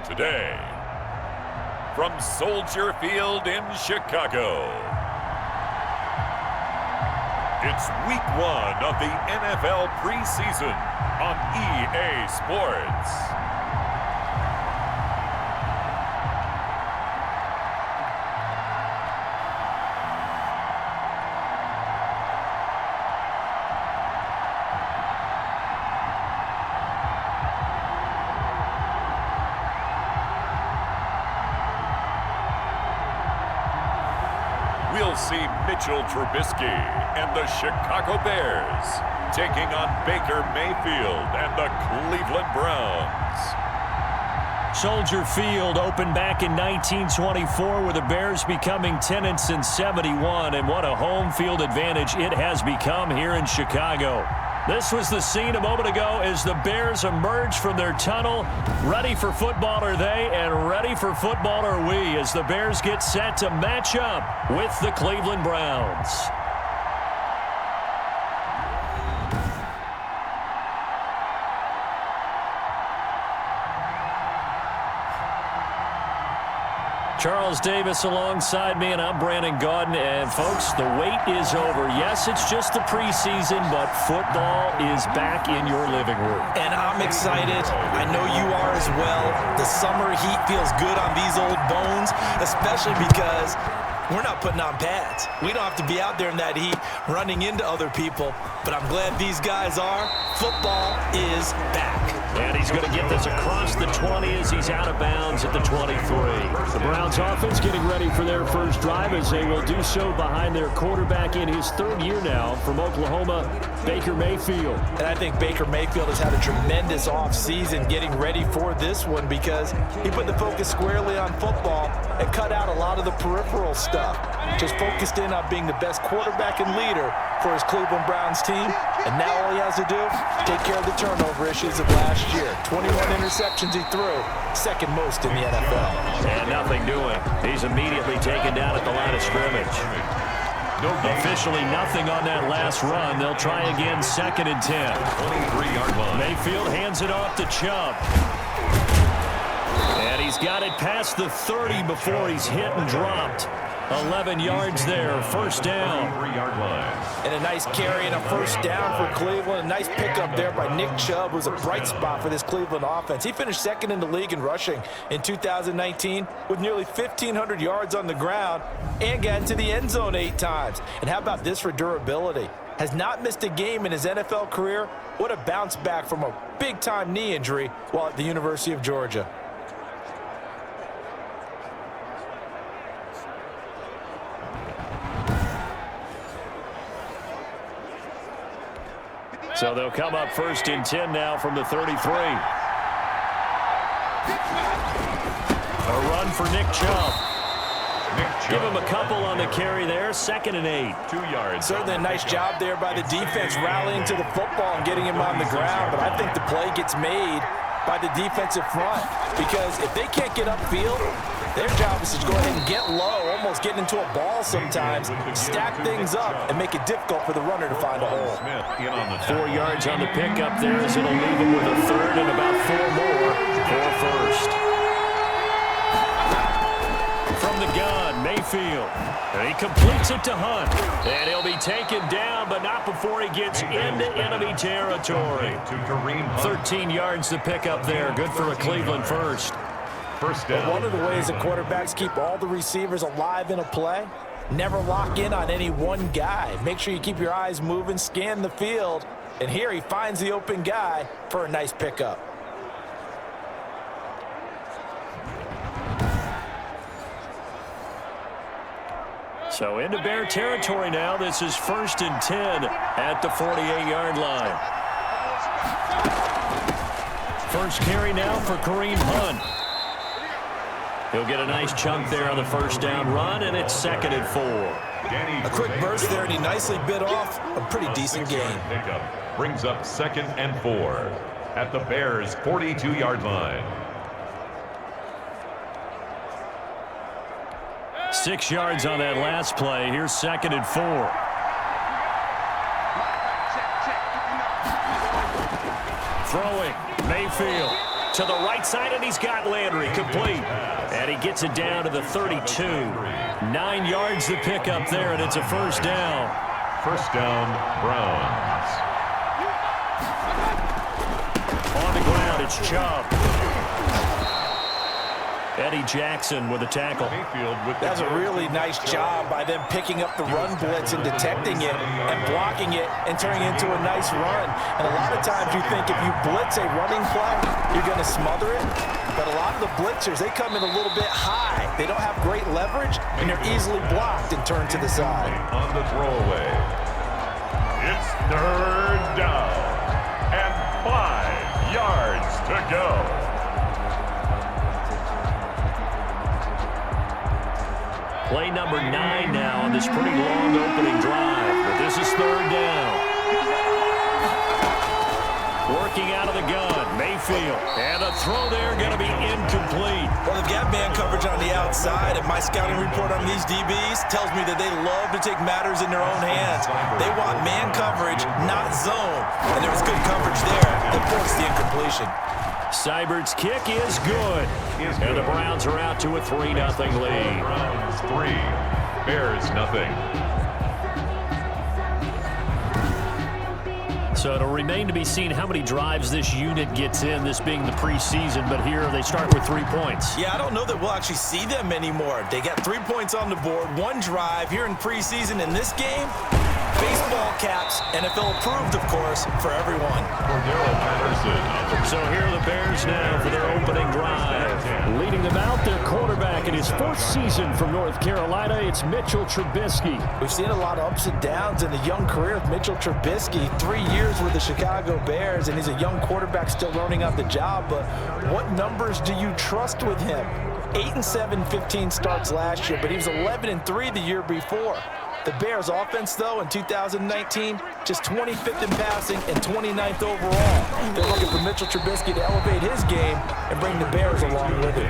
Today, from Soldier Field in Chicago, it's Week 1 of the NFL preseason on EA Sports. We'll see Mitchell Trubisky and the Chicago Bears taking on Baker Mayfield and the Cleveland Browns. Soldier Field opened back in 1924 with the Bears becoming 10-71, and what a home field advantage it has become here in Chicago. This was the scene a moment ago as the Bears emerge from their tunnel. Ready for football are they, and ready for football are we as the Bears get set to match up with the Cleveland Browns. Charles Davis alongside me, and I'm Brandon Gaudin. And, folks, the wait is over. Yes, it's just the preseason, but football is back in your living room. And I'm excited. I know you are as well. The summer heat feels good on these old bones, especially because we're not putting on pads. We don't have to be out there in that heat running into other people. But I'm glad these guys are. Football is back. And he's going to get this across the 20 as he's out of bounds at the 23. The Browns offense getting ready for their first drive as they will do so behind their quarterback in his third year now from Oklahoma, Baker Mayfield. And I think Baker Mayfield has had a tremendous offseason getting ready for this one because he put the focus squarely on football and cut out a lot of the peripheral stuff. Just focused in on being the best quarterback and leader for his Cleveland Browns team. And now all he has to do, take care of the turnover issues of last year. 21 interceptions he threw, second most in the NFL. And nothing doing. He's immediately taken down at the line of scrimmage. Officially nothing on that last run. They'll try again, 2nd and 10. 23-yard line. Mayfield hands it off to Chubb. And he's got it past the 30 before he's hit and dropped. 11 yards there, first down. 23-yard line. And a nice carry and a first down for Cleveland. A nice pickup there by Nick Chubb, who's a bright spot for this Cleveland offense. He finished second in the league in rushing in 2019 with nearly 1,500 yards on the ground and got into the end zone 8 times. And how about this for durability? Has not missed a game in his NFL career. What a bounce back from a big-time knee injury while at the University of Georgia. So they'll come up 1st and 10 now from the 33. A run for Nick Chubb. Give him a couple on the carry there. 2nd and 8. 2 yards. Certainly a nice job there by the defense rallying to the football and getting him on the ground. But I think the play gets made by the defensive front, because if they can't get upfield, their job is to go ahead and get low, almost get into a ball sometimes, stack things up, and make it difficult for the runner to find a hole. 4 yards on the pickup there, as it'll leave him with a 3rd and about 4 more for first. From the gun, Mayfield. And he completes it to Hunt. And he'll be taken down, but not before he gets into enemy territory. 13 yards to pick up there. Good for a Cleveland first. First down. But one of the ways that quarterbacks keep all the receivers alive in a play, never lock in on any one guy. Make sure you keep your eyes moving, scan the field. And here he finds the open guy for a nice pickup. So into Bear territory now. This is 1st and 10 at the 48-yard line. First carry now for Kareem Hunt. He'll get a nice chunk there on the first down run, and it's 2nd and 4. A quick burst there, and he nicely bit off a pretty decent gain. Pickup brings up 2nd and 4 at the Bears' 42-yard line. 6 yards on that last play. Here's 2nd and 4. Throwing, Mayfield to the right side, and he's got Landry complete. And he gets it down to the 32. 9 yards to pick up there, and it's a first down. First down, Browns. On the ground, it's Chubb. Eddie Jackson with a tackle. That's a really nice job by them picking up the run blitz and detecting it and blocking it and turning it into a nice run. And a lot of times you think if you blitz a running play, you're going to smother it. But a lot of the blitzers, they come in a little bit high. They don't have great leverage, and they're easily blocked and turned to the side. On the throwaway. It's 3rd down and 5 yards to go. Play number 9 now on this pretty long opening drive. But this is 3rd down. Working out of the gun, Mayfield. And a throw there going to be incomplete. Well, they've got man coverage on the outside, and my scouting report on these DBs tells me that they love to take matters in their own hands. They want man coverage, not zone. And there was good coverage there that forced the incompletion. Seibert's kick is good. And the Browns are out to a 3-0 lead. Browns 3, Bears 0. So it'll remain to be seen how many drives this unit gets in, this being the preseason. But here they start with 3 points. Yeah, I don't know that we'll actually see them anymore. They got 3 points on the board, 1 drive here in preseason. In this game, baseball caps, NFL approved, of course, for everyone. So here are the Bears now for their opening drive. Leading them out, their quarterback in his 4th season from North Carolina, it's Mitchell Trubisky. We've seen a lot of ups and downs in the young career of Mitchell Trubisky. 3 years with the Chicago Bears, and he's a young quarterback still learning on the job. But what numbers do you trust with him? 8-7, 15 starts last year, but he was 11-3 the year before. The Bears offense, though, in 2019, just 25th in passing and 29th overall. They're looking for Mitchell Trubisky to elevate his game and bring the Bears along with it.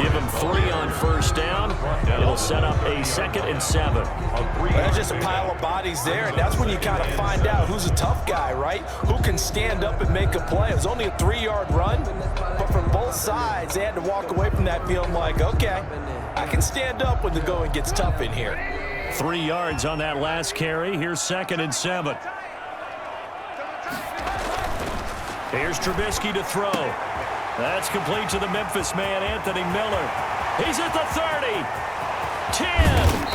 Give him 3 on first down. It'll set up a 2nd and 7. Well, there's just a pile of bodies there, and that's when you kind of find out who's a tough guy, right? Who can stand up and make a play. It was only a 3-yard run, but from both sides, they had to walk away from that feeling like, okay, I can stand up when the going gets tough in here. 3 yards on that last carry. Here's 2nd and 7. Here's Trubisky to throw. That's complete to the Memphis man, Anthony Miller. He's at the 30. 10,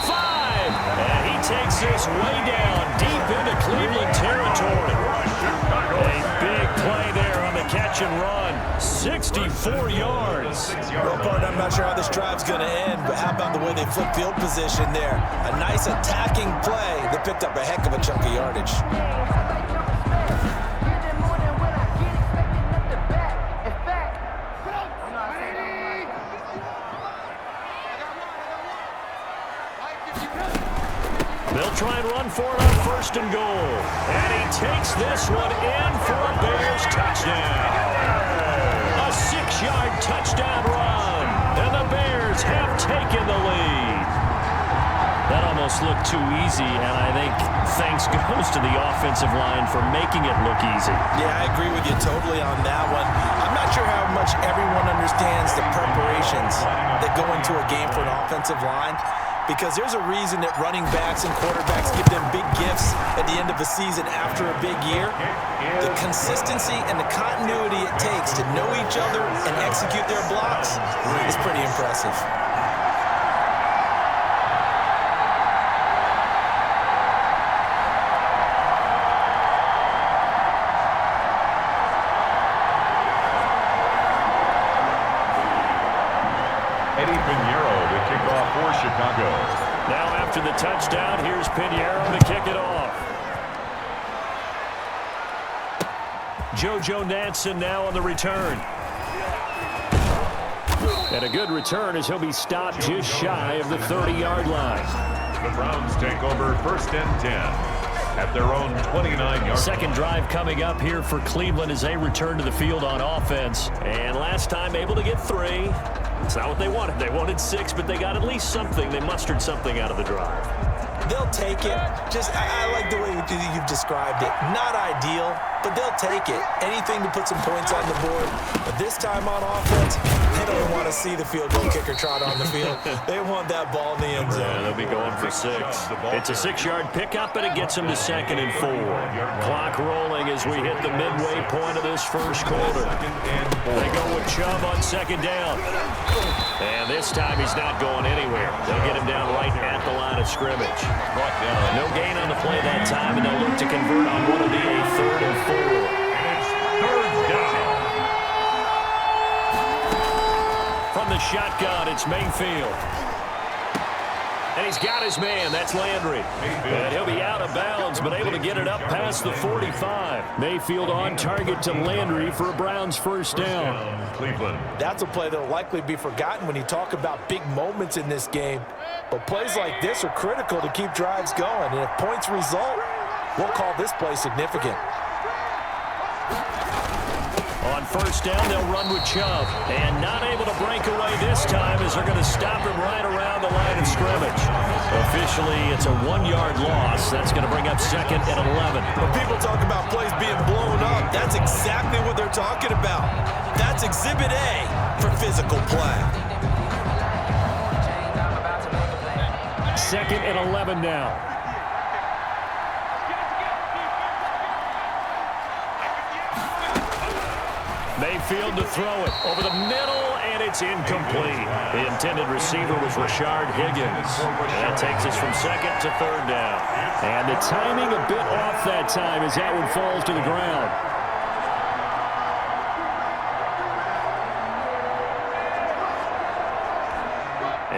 5. And he takes this way down deep into Cleveland territory. A big play there on the catch and run. 64 yards. Well, partner, I'm not sure how this drive's going to end, but how about the way they flip field position there? A nice attacking play that picked up a heck of a chunk of yardage. They'll try and run for it on first and goal. And he takes this one in for a Bears touchdown. A 6-yard touchdown run. And the Bears have taken the lead. That almost looked too easy, and I think thanks goes to the offensive line for making it look easy. Yeah, I agree with you totally on that one. I'm not sure how much everyone understands the preparations that go into a game for an offensive line, because there's a reason that running backs and quarterbacks give them big gifts at the end of the season after a big year. The consistency and the continuity it takes to know each other and execute their blocks is pretty impressive. Chicago. Now after the touchdown, here's Pinheiro to kick it off. JoJo Natson now on the return. And a good return as he'll be stopped just shy of the 30-yard line. The Browns take over first and 10 at their own 29-yard. Second drive coming up here for Cleveland as they return to the field on offense. And last time able to get 3. It's not what they wanted. They wanted 6, but they got at least something. They mustered something out of the drive. They'll take it. I like the way you've described it. Not ideal, but they'll take it. Anything to put some points on the board. But this time on offense, they don't want to see the field goal kicker trot on the field. They want that ball in the end zone. Yeah, they'll be going for 6. It's a 6-yard pickup, and it gets them to 2nd and 4. Clock rolling as we hit the midway point of this first quarter. They go with Chubb on 2nd down. And this time he's not going anywhere. They'll get him down right at the line of scrimmage. No gain on the play that time, and they'll look to convert on what will be a 3rd and 4. It's 3rd down. From the shotgun, it's Mayfield. And he's got his man. That's Landry. And he'll be out of bounds, but able to get it up past the 45. Mayfield on target to Landry for a Browns first down. Cleveland. That's a play that will likely be forgotten when you talk about big moments in this game. But plays like this are critical to keep drives going. And if points result, we'll call this play significant. On first down, they'll run with Chubb. And not able to break away this time as they're going to stop him right around the line of scrimmage. Officially, it's a 1-yard loss. That's going to bring up 2nd and 11. When people talk about plays being blown up, that's exactly what they're talking about. That's Exhibit A for physical play. 2nd and 11 now. Mayfield to throw it over the middle, and it's incomplete. The intended receiver was Rashard Higgins. And that takes us from 2nd to 3rd down. And the timing a bit off that time as that one falls to the ground.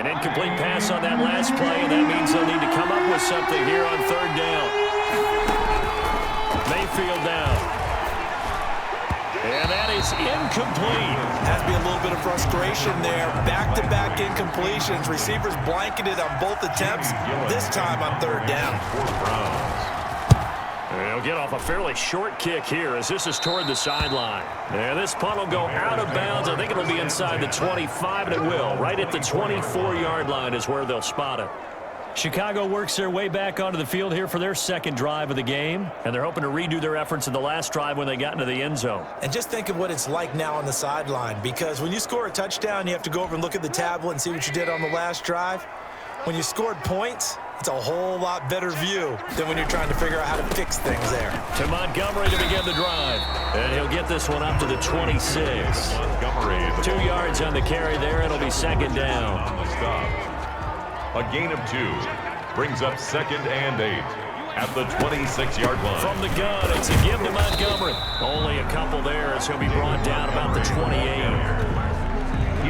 An incomplete pass on that last play, and that means they'll need to come up with something here on 3rd down. Mayfield down. And that is incomplete. Has to be a little bit of frustration there. Back-to-back incompletions. Receivers blanketed on both attempts, this time on 3rd down. They'll get off a fairly short kick here as this is toward the sideline. And this punt will go out of bounds. I think it'll be inside the 25, and it will. Right at the 24-yard line is where they'll spot it. Chicago works their way back onto the field here for their 2nd drive of the game, and they're hoping to redo their efforts in the last drive when they got into the end zone. And just think of what it's like now on the sideline, because when you score a touchdown, you have to go over and look at the tablet and see what you did on the last drive. When you scored points, it's a whole lot better view than when you're trying to figure out how to fix things there. To Montgomery to begin the drive, and he'll get this one up to the 26. Montgomery. 2 yards on the carry there. It'll be 2nd down. On the stop. A gain of 2 brings up 2nd and 8 at the 26-yard line. From the gun, it's a give to Montgomery. Only a couple there as he'll be brought down about the 28.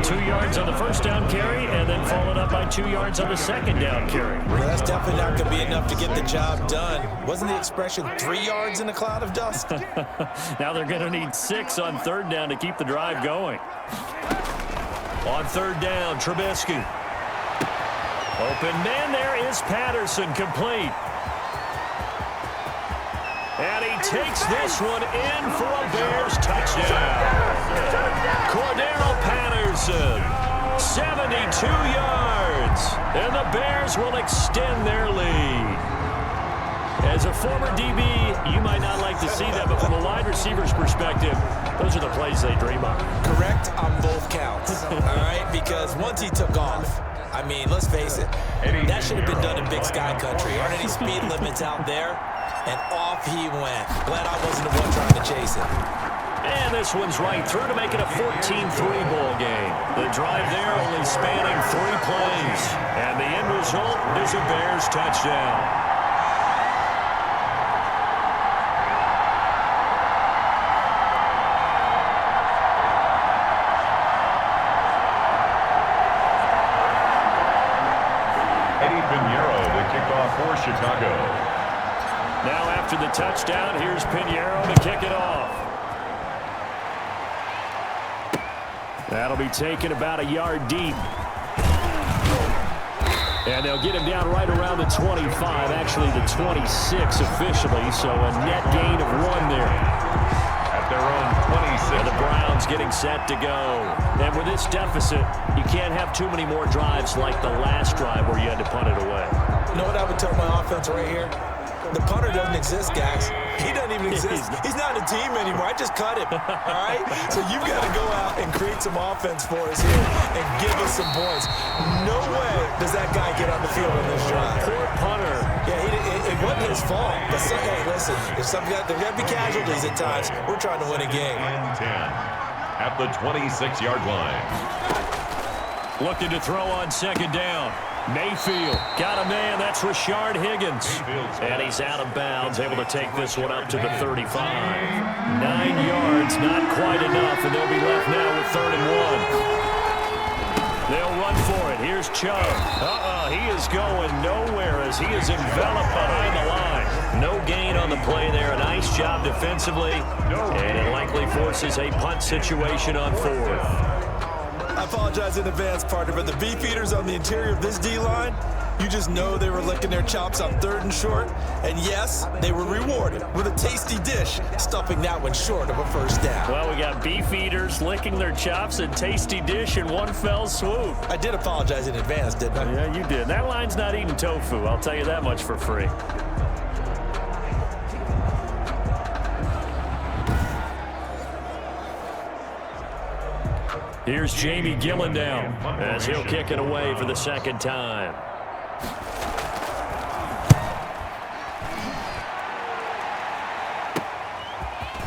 2 yards on the first down carry, and then followed up by 2 yards on the 2nd down carry. Well, that's definitely not going to be enough to get the job done. Wasn't the expression 3 yards in a cloud of dust? Now they're going to need 6 on 3rd down to keep the drive going. On 3rd down, Trubisky. Open man, there is Patterson, complete. And he takes this one in for a Bears touchdown. Cordero Patterson, 72 yards. And the Bears will extend their lead. As a former DB, you might not like to see that, but from a wide receiver's perspective, those are the plays they dream of. Correct on both counts, all right? Because once he took off, I mean, let's face it, that should have been done in Big Sky Country. Aren't any speed limits out there? And off he went. Glad I wasn't the one trying to chase it. And this one's right through to make it a 14-3 ball game. The drive there only spanning 3 plays. And the end result is a Bears touchdown. For Chicago. Now after the touchdown, here's Pinheiro to kick it off. That'll be taken about a yard deep. And they'll get him down right around the 25, actually the 26 officially, so a net gain of 1 there. At their own 26. And the Browns getting set to go. And with this deficit, you can't have too many more drives like the last drive where you had to punt it away. You know what I would tell my offense right here? The punter doesn't exist, guys. He doesn't even exist. He's not a team anymore. I just cut him, all right? So you've got to go out and create some offense for us here and give us some points. No way does that guy get on the field on this drive. Poor punter. Yeah, it wasn't his fault. But hey, listen, there's got to be casualties at times. We're trying to win a game. 10 at the 26-yard line. Looking to throw on second down. Mayfield got a man. That's Rashard Higgins. And he's out of bounds, able to take this one up to the 35. 9 yards, not quite enough, and they'll be left now with 3rd and 1. They'll run for it. Here's Chubb. He is going nowhere as he is enveloped behind the line. No gain on the play there. A nice job defensively, and it likely forces a punt situation on 4th. I apologize in advance, partner, but the beefeaters on the interior of this D-line, you just know they were licking their chops on 3rd and short. And yes, they were rewarded with a tasty dish, stuffing that one short of a 1st down. Well, we got beefeaters licking their chops and tasty dish in one fell swoop. I did apologize in advance, didn't I? Yeah, you did. That line's not eating tofu. I'll tell you that much for free. Here's Jamie Gillendown as he'll kick it away for the 2nd time.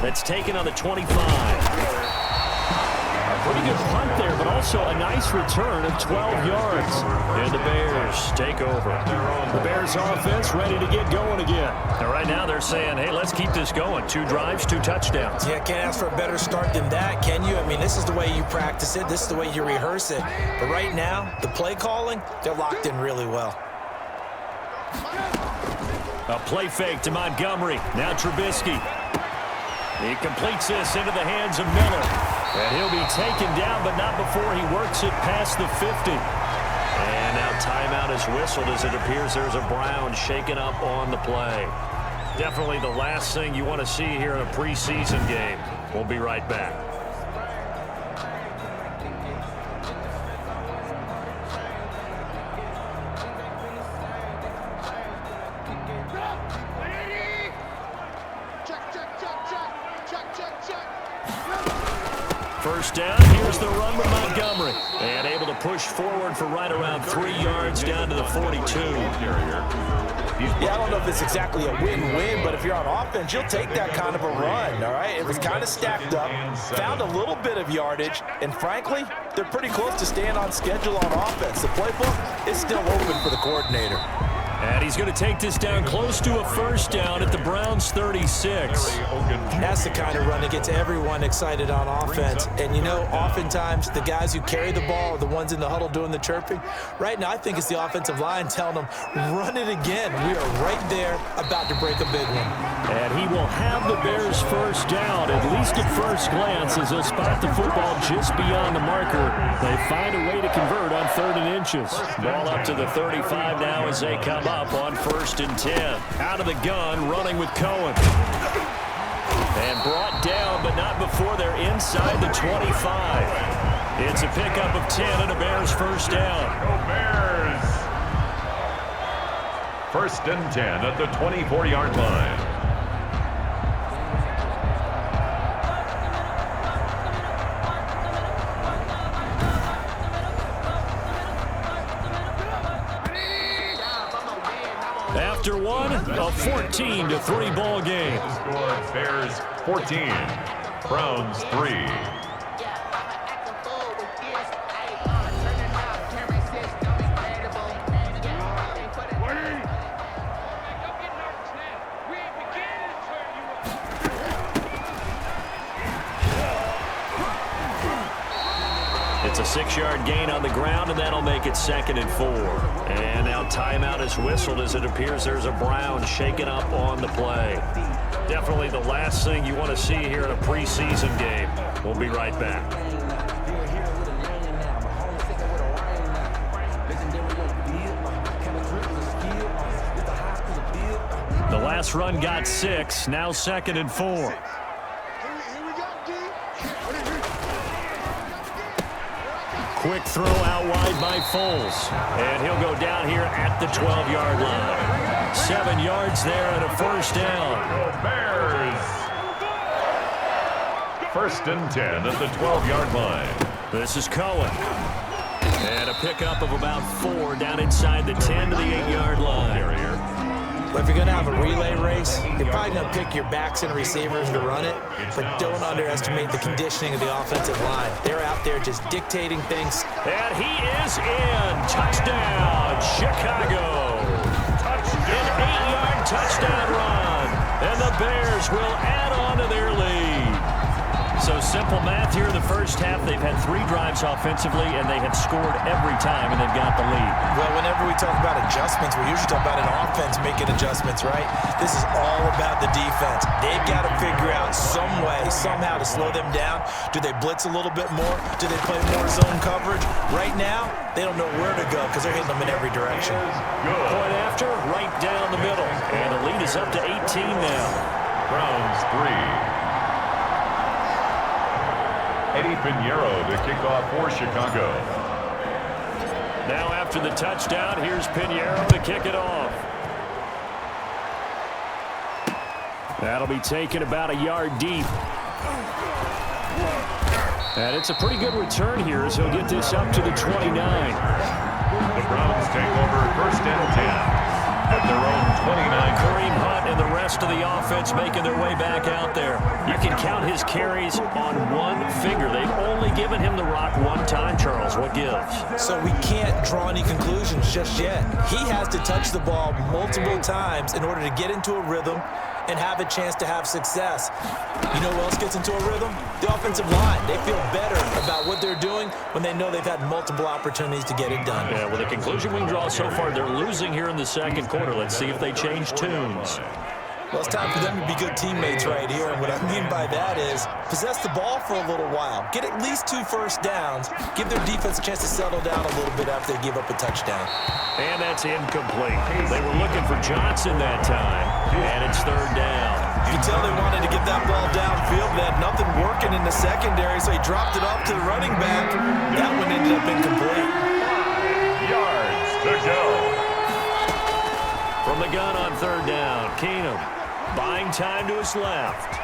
That's taken on the 25. A pretty good punt there, but also a nice return of 12 yards. And the Bears take over. The Bears offense ready to get going again. And right now they're saying, hey, let's keep this going. 2 drives, 2 touchdowns. Yeah, can't ask for a better start than that, can you? I mean, this is the way you practice it. This is the way you rehearse it. But right now, the play calling, they're locked in really well. A play fake to Montgomery. Now Trubisky. He completes this into the hands of Miller. And he'll be taken down, but not before he works it past the 50. And now timeout is whistled as it appears there's a Brown shaken up on the play. Definitely the last thing you want to see here in a preseason game. We'll be right back. First down, here's the run with Montgomery. And able to push forward for right around 3 yards down to the 42. Yeah, I don't know if it's exactly a win-win, but if you're on offense, you'll take that kind of a run, all right? It was kind of stacked up, found a little bit of yardage, and frankly, they're pretty close to staying on schedule on offense. The playbook is still open for the coordinator. And he's going to take this down close to a 1st down at the Browns' 36. That's the kind of run that gets everyone excited on offense. And, you know, oftentimes the guys who carry the ball are the ones in the huddle doing the chirping. Right now, I think it's the offensive line telling them, run it again. We are right there about to break a big one. And he will have the Bears' 1st down, at least at first glance, as they'll spot the football just beyond the marker. They find a way to convert on 3rd and inches. Ball up to the 35 now as they come up on 1st and 10. Out of the gun, running with Cohen. And brought down, but not before they're inside the 25. It's a pickup of 10 and a Bears first down. Go Bears! 1st and 10 at the 24-yard line. After one, a 14-3 ball game. Score Bears 14, Browns 3. It's a 6-yard gain on the ground, and that'll make it 2nd and 4. And now timeout is whistled as it appears there's a Brown shaken up on the play. Definitely the last thing you want to see here in a preseason game. We'll be right back. The last run got 6, now 2nd and 4. Quick throw out wide by Foles. And he'll go down here at the 12-yard line. 7 yards there and a first down. Go Bears! 1st and 10 at the 12-yard line. This is Cohen. And a pickup of about 4 down inside the 10 to the 8-yard line. But if you're going to have a relay race, you're probably going to pick your backs and receivers to run it, but don't underestimate the conditioning of the offensive line. They're out there just dictating things. And he is in. Touchdown, Chicago. An 8-yard touchdown run. And the Bears will add on to their lead. So simple math here in the first half. They've had 3 drives offensively, and they have scored every time, and they've got the lead. Well, whenever we talk about adjustments, we usually talk about an offense making adjustments, right? This is all about the defense. They've got to figure out some way, somehow to slow them down. Do they blitz a little bit more? Do they play more zone coverage? Right now, they don't know where to go because they're hitting them in every direction. Point after, right down the middle. And the lead is up to 18 now. Browns 3. Eddie Pinheiro to kick off for Chicago. Now after the touchdown, here's Pinheiro to kick it off. That'll be taken about a yard deep. And it's a pretty good return here as he'll get this up to the 29. The Browns take over 1st and 10 at their own 29. Kareem Hunt and the rest of the offense making their way back out there. You can count his carries on one finger. They've only given him the rock one time, Charles. What gives? So we can't draw any conclusions just yet. He has to touch the ball multiple times in order to get into a rhythm and have a chance to have success. You know who else gets into a rhythm? The offensive line. They feel better about what they're doing when they know they've had multiple opportunities to get it done. Yeah, well, the conclusion we can draw so far, they're losing here in the second quarter. Let's see if they change tunes. Well, it's time for them to be good teammates right here. And what I mean by that is possess the ball for a little while. Get at least 2 first downs. Give their defense a chance to settle down a little bit after they give up a touchdown. And that's incomplete. They were looking for Johnson that time. And it's 3rd down. You can tell they wanted to get that ball downfield. They had nothing working in the secondary, so he dropped it off to the running back. That one ended up incomplete. 5 yards to go. From the gun on 3rd down, Keenum buying time to his left.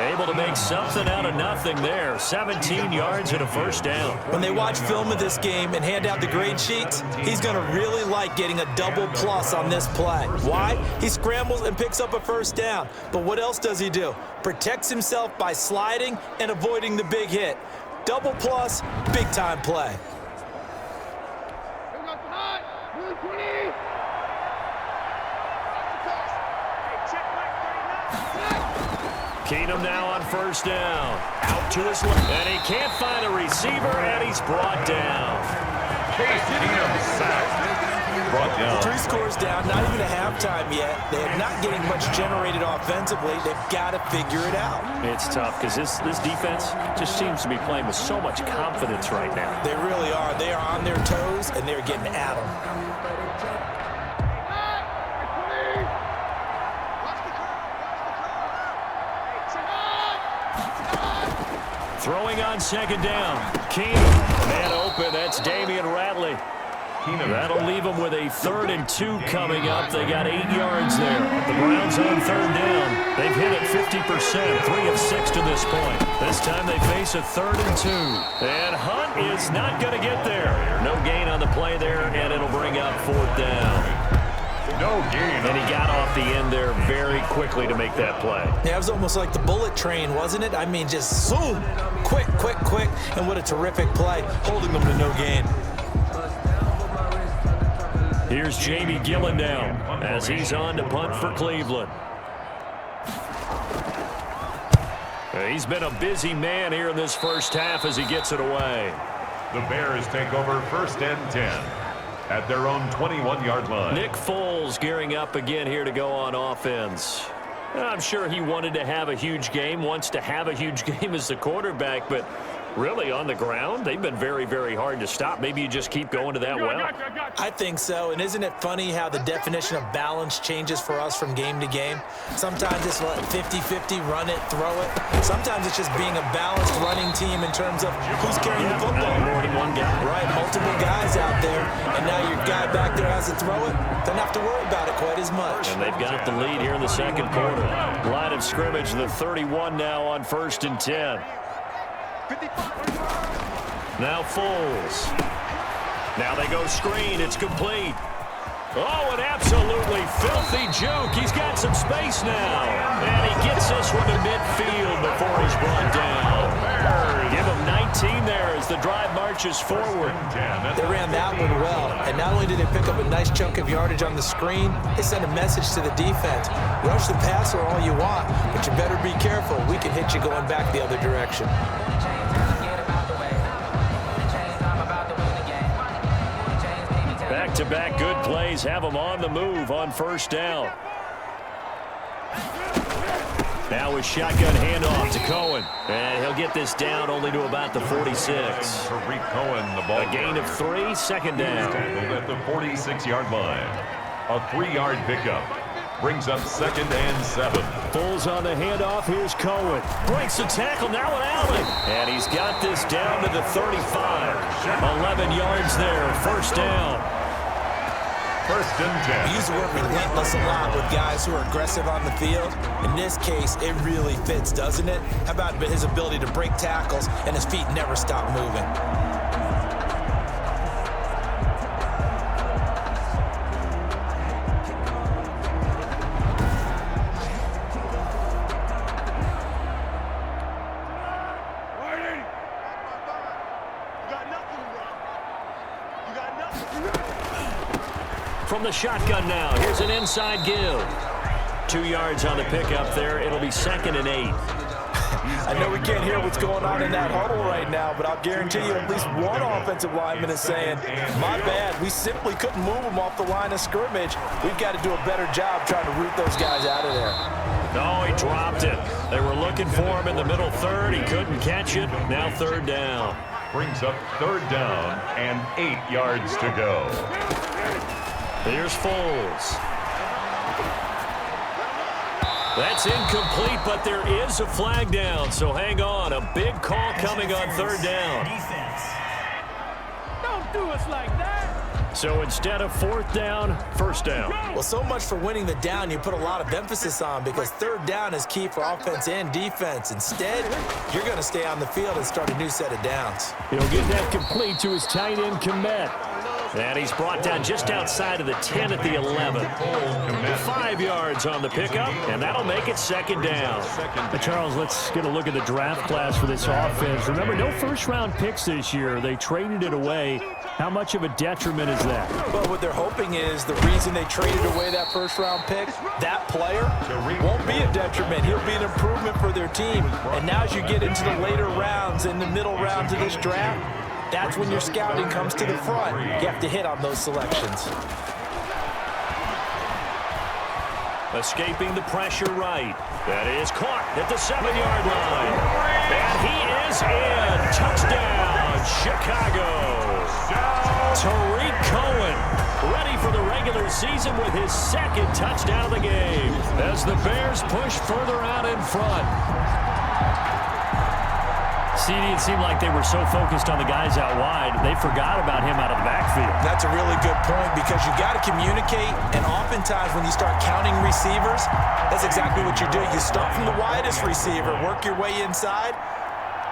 Able to make something out of nothing there. 17 yards and a first down. When they watch film of this game and hand out the grade sheets, he's going to really like getting a double plus on this play. Why? He scrambles and picks up a first down. But what else does he do? Protects himself by sliding and avoiding the big hit. Double plus, big time play. Keenum now on 1st down. Out to his left. And he can't find a receiver, and he's brought down. Keenum sacked. Brought down. 3 scores down, not even a halftime yet. They're not getting much generated offensively. They've got to figure it out. It's tough because this defense just seems to be playing with so much confidence right now. They really are. They are on their toes, and they're getting at them. Throwing on second down. Keenum. Man open. That's Damian Ratley. That'll leave them with a 3rd and 2 coming up. They got 8 yards there. The Browns on 3rd down. They've hit it 50%, 3 of 6 to this point. This time they face a 3rd and 2. And Hunt is not going to get there. No gain on the play there, and it'll bring up 4th down. No gain. And he got off the end there very quickly to make that play. Yeah, it was almost like the bullet train, wasn't it? I mean, just zoom. Quick. And what a terrific play, holding them to no gain. Here's Jamie Gillen now as he's on to punt for Cleveland. He's been a busy man here in this first half as he gets it away. The Bears take over 1st and 10 at their own 21-yard line. Nick Foles gearing up again here to go on offense. I'm sure he wanted to have a huge game, wants to have a huge game as the quarterback, but really on the ground, they've been very, very hard to stop. Maybe you just keep going to that well. I think so, and isn't it funny how the definition of balance changes for us from game to game? Sometimes it's 50-50, run it, throw it. Sometimes it's just being a balanced running team in terms of who's carrying the football. More than one guy. Right, multiple guys out there, and now your guy back there has to throw it. Doesn't have to worry about it quite as much. And they've got the lead here in the second quarter. Line of scrimmage, the 31 now on 1st and 10. Now Foles. Now they go screen. It's complete. Oh, an absolutely filthy juke. He's got some space now. And he gets this one to midfield before he's brought down. Give him 19 there as the drive marches forward. They ran that one well. And not only did they pick up a nice chunk of yardage on the screen, they sent a message to the defense. Rush the passer all you want, but you better be careful. We can hit you going back the other direction. Back-to-back good plays have them on the move on 1st down. Now a shotgun handoff to Cohen. And he'll get this down only to about the 46. Tariq Cohen, the ball. A gain of 3, 2nd down. At the 46-yard line. A 3-yard pickup. Brings up 2nd and 7. Foles on the handoff. Here's Cohen. Breaks the tackle. Now an Allen. And he's got this down to the 35. 11 yards there. 1st down. 1st and 10. We use the word relentless a lot with guys who are aggressive on the field. In this case, it really fits, doesn't it? How about his ability to break tackles and his feet never stop moving? From the shotgun now, here's an inside give. 2 yards on the pickup there. It'll be 2nd and 8. I know we can't hear what's going on in that huddle right now, but I'll guarantee you at least one offensive lineman is saying, my bad, we simply couldn't move them off the line of scrimmage. We've got to do a better job trying to root those guys out of there. No, he dropped it. They were looking for him in the middle 3rd. He couldn't catch it. Now 3rd down. Brings up 3rd down and 8 yards to go. Here's Foles. That's incomplete, but there is a flag down, so hang on. A big call coming on 3rd down. Don't do us like that. So instead of 4th down, 1st down. Well, so much for winning the down you put a lot of emphasis on, because 3rd down is key for offense and defense. Instead, you're going to stay on the field and start a new set of downs. He'll get that complete to his tight end, Komet. And he's brought down just outside of the 10 at the 11. 5 yards on the pickup, and that'll make it 2nd down. Charles, let's get a look at the draft class for this offense. Remember, no first-round picks this year. They traded it away. How much of a detriment is that? Well, what they're hoping is the reason they traded away that first-round pick, that player won't be a detriment. He'll be an improvement for their team. And now as you get into the later rounds, in the middle rounds of this draft, that's when your scouting comes to the front. You have to hit on those selections. Escaping the pressure right. That is caught at the 7-yard line. And he is in. Touchdown, Chicago. Tariq Cohen ready for the regular season with his 2nd touchdown of the game as the Bears push further out in front. See, it seemed like they were so focused on the guys out wide, they forgot about him out of the backfield. That's a really good point because you got to communicate, and oftentimes when you start counting receivers, that's exactly what you do. You start from the widest receiver, work your way inside.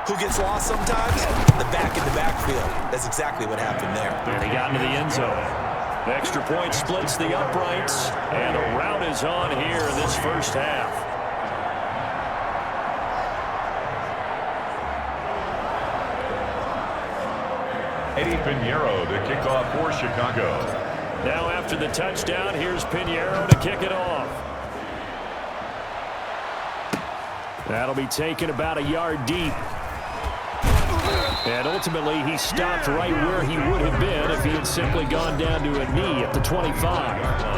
Who gets lost sometimes? The back in the backfield. That's exactly what happened there. And he got into the end zone. The extra point splits the uprights, and a rout is on here in this first half. Eddie Pinheiro to kick off for Chicago. Now after the touchdown, here's Pinheiro to kick it off. That'll be taken about a yard deep. And ultimately, he stopped right where he would have been if he had simply gone down to a knee at the 25.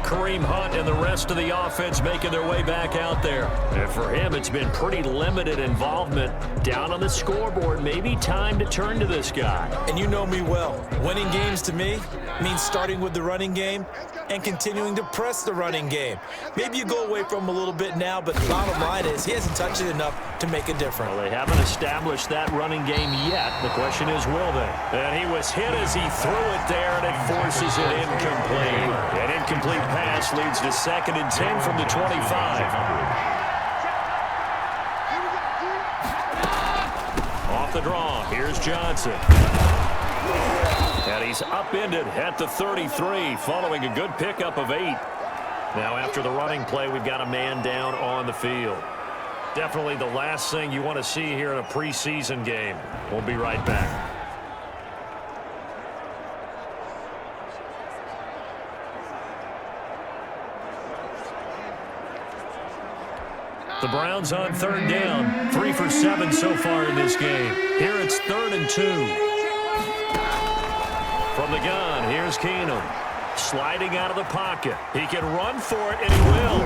Kareem Hunt and the rest of the offense making their way back out there. And for him, it's been pretty limited involvement. Down on the scoreboard, maybe time to turn to this guy. And you know me well. Winning games to me means starting with the running game and continuing to press the running game. Maybe you go away from him a little bit now, but the bottom line is he hasn't touched it enough to make a difference. Well, they haven't established that running game yet. The question is, will they? And he was hit as he threw it there, and it forces it incomplete. An incomplete pass leads to 2nd and 10 from the 25. Off the draw, here's Johnson. And he's upended at the 33, following a good pickup of 8. Now after the running play, we've got a man down on the field. Definitely the last thing you want to see here in a preseason game. We'll be right back. The Browns on 3rd down. 3 for 7 so far in this game. Here it's 3rd and 2. From the gun, here's Keenum. Sliding out of the pocket. He can run for it, and he will.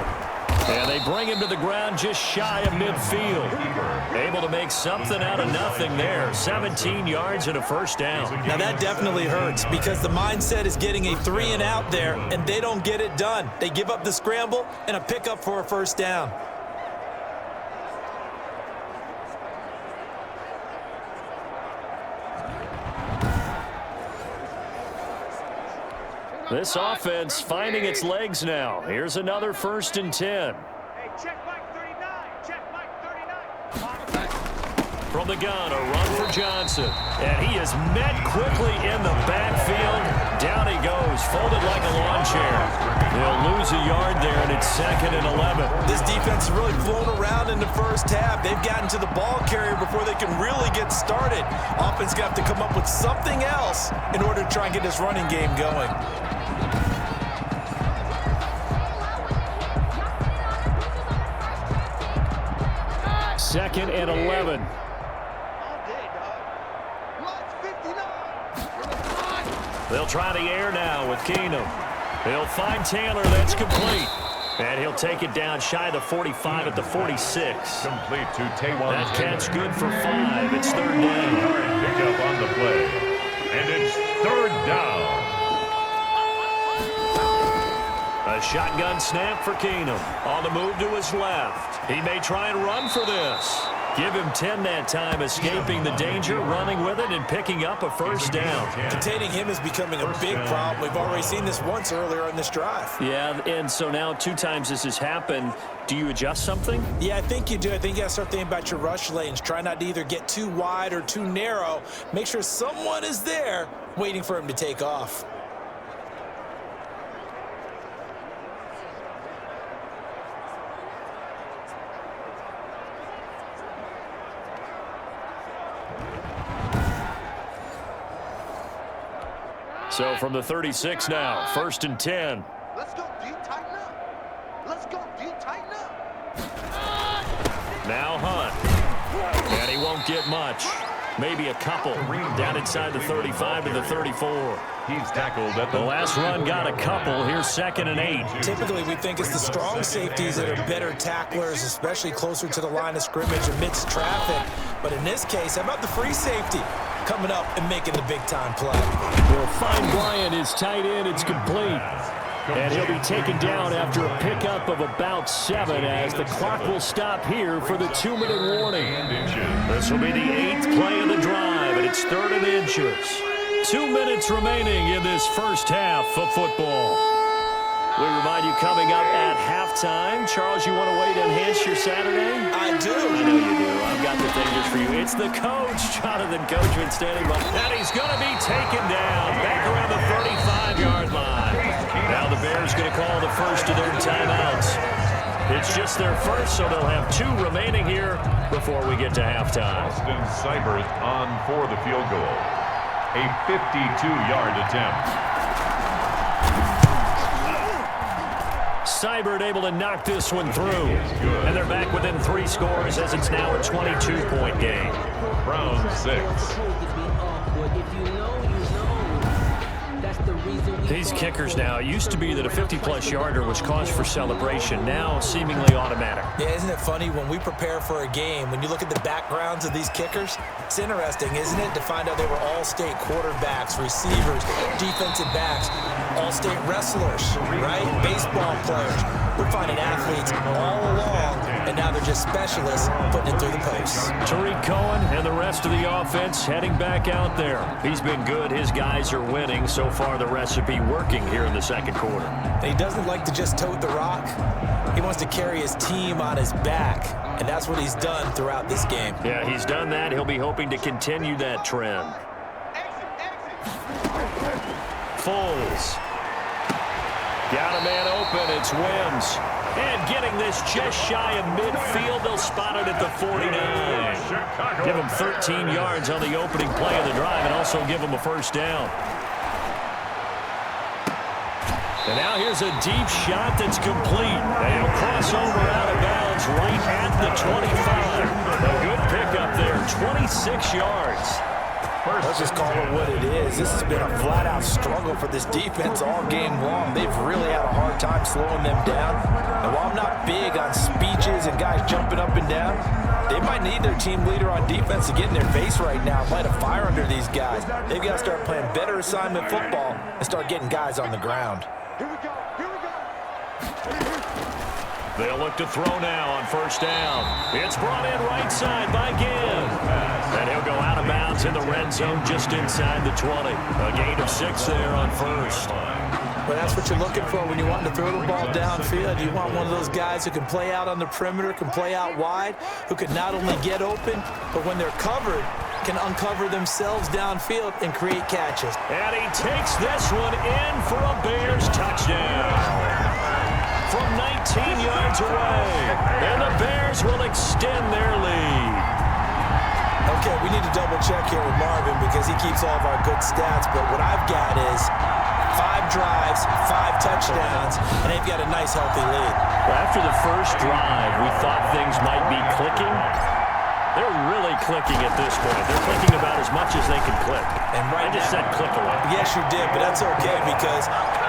And they bring him to the ground just shy of midfield. Able to make something out of nothing there. 17 yards and a first down. Now that definitely hurts because the mindset is getting a 3 and out there, and they don't get it done. They give up the scramble and a pickup for a first down. This offense finding its legs now. Here's another 1st and 10. Hey, check Mike 39. Check Mike 39. From the gun, a run for Johnson. And he is met quickly in the backfield. Down he goes, folded like a lawn chair. They'll lose a yard there, and it's 2nd and 11. This defense has really flown around in the first half. They've gotten to the ball carrier before they can really get started. Offense got to come up with something else in order to try and get this running game going. 2nd and 11. They'll try the air now with Keenum. He'll find Taylor. That's complete. And he'll take it down shy of the 45 at the 46. Complete to Taywan. That catch good for 5. It's 3rd down. Pick up on the play. And it's 3rd down. A shotgun snap for Keenum. On the move to his left. He may try and run for this. Give him 10 that time, escaping the danger, running with it, and picking up a first down. Containing him is becoming a big problem. We've already seen this once earlier in this drive. Yeah, and so now 2 times this has happened. Do you adjust something? Yeah, I think you do. I think you got to start thinking about your rush lanes. Try not to either get too wide or too narrow. Make sure someone is there waiting for him to take off. So from the 36 now, 1st and 10. Let's go D, tighten up. Let's go D, tighten up. Now Hunt. And he won't get much. Maybe a couple. Down inside the 35 to the 34. He's tackled at The last run got a couple. Here's 2nd and 8. Typically, we think it's the strong safeties that are better tacklers, especially closer to the line of scrimmage amidst traffic. But in this case, how about the free safety coming up and making the big-time play? They'll find Bryant, his tight end. It's complete. And he'll be taken down after a pickup of about 7 as the clock will stop here for the 2-minute warning. This will be the 8th play of the drive, and it's 3rd and inches. 2 minutes remaining in this first half of football. We remind you coming up at halftime. Charles, you want a way to enhance your Saturday? I do. I know you do. I've got the thing just for you. It's the coach, Jonathan Coachman, standing by. And he's going to be taken down back around the 35-yard line. Now the Bears going to call the first of their timeouts. It's just their first, so they'll have 2 remaining here before we get to halftime. Austin Seibert on for the field goal. A 52-yard attempt. Seibert able to knock this one through. And they're back within 3 scores as it's now a 22-point game. Browns 6. These kickers now, it used to be that a 50-plus yarder was cause for celebration. Now seemingly automatic. Yeah, isn't it funny when we prepare for a game, when you look at the backgrounds of these kickers, it's interesting, isn't it, to find out they were all-state quarterbacks, receivers, defensive backs, all-state wrestlers, right? Baseball players. We're finding athletes all along, and now they're just specialists putting it through the posts. Tariq Cohen and the rest of the offense heading back out there. He's been good. His guys are winning. So far, the recipe working here in the second quarter. And he doesn't like to just tote the rock. He wants to carry his team on his back, and that's what he's done throughout this game. Yeah, he's done that. He'll be hoping to continue that trend. Foles. Got a man open. It's Wims. And getting this just shy of midfield. They'll spot it at the 49. Give him 13 yards on the opening play of the drive and also give him a first down. And now here's a deep shot that's complete. And he'll cross over out of bounds right at the 25. A good pickup there, 26 yards. Let's just call it what it is. This has been a flat-out struggle for this defense all game long. They've really had a hard time slowing them down. And while I'm not big on speeches and guys jumping up and down, they might need their team leader on defense to get in their face right now, light a fire under these guys. They've got to start playing better assignment football and start getting guys on the ground. They'll look to throw now on first down. It's brought in right side by Ginn. And he'll go out of bounds in the red zone just inside the 20. A gain of 6 there on first. Well, that's what you're looking for when you want to throw the ball downfield. You want one of those guys who can play out on the perimeter, can play out wide, who can not only get open, but when they're covered, can uncover themselves downfield and create catches. And he takes this one in for a Bears touchdown. From 19 yards away. And the Bears will extend their lead. Okay, we need to double check here with Marvin because he keeps all of our good stats, but what I've got is 5 drives, 5 touchdowns, and they've got a nice, healthy lead. Well, after the first drive, we thought things might be clicking. They're really clicking at this point. They're clicking about as much as they can click. And right I just said click a lot. Yes, you did, but that's okay because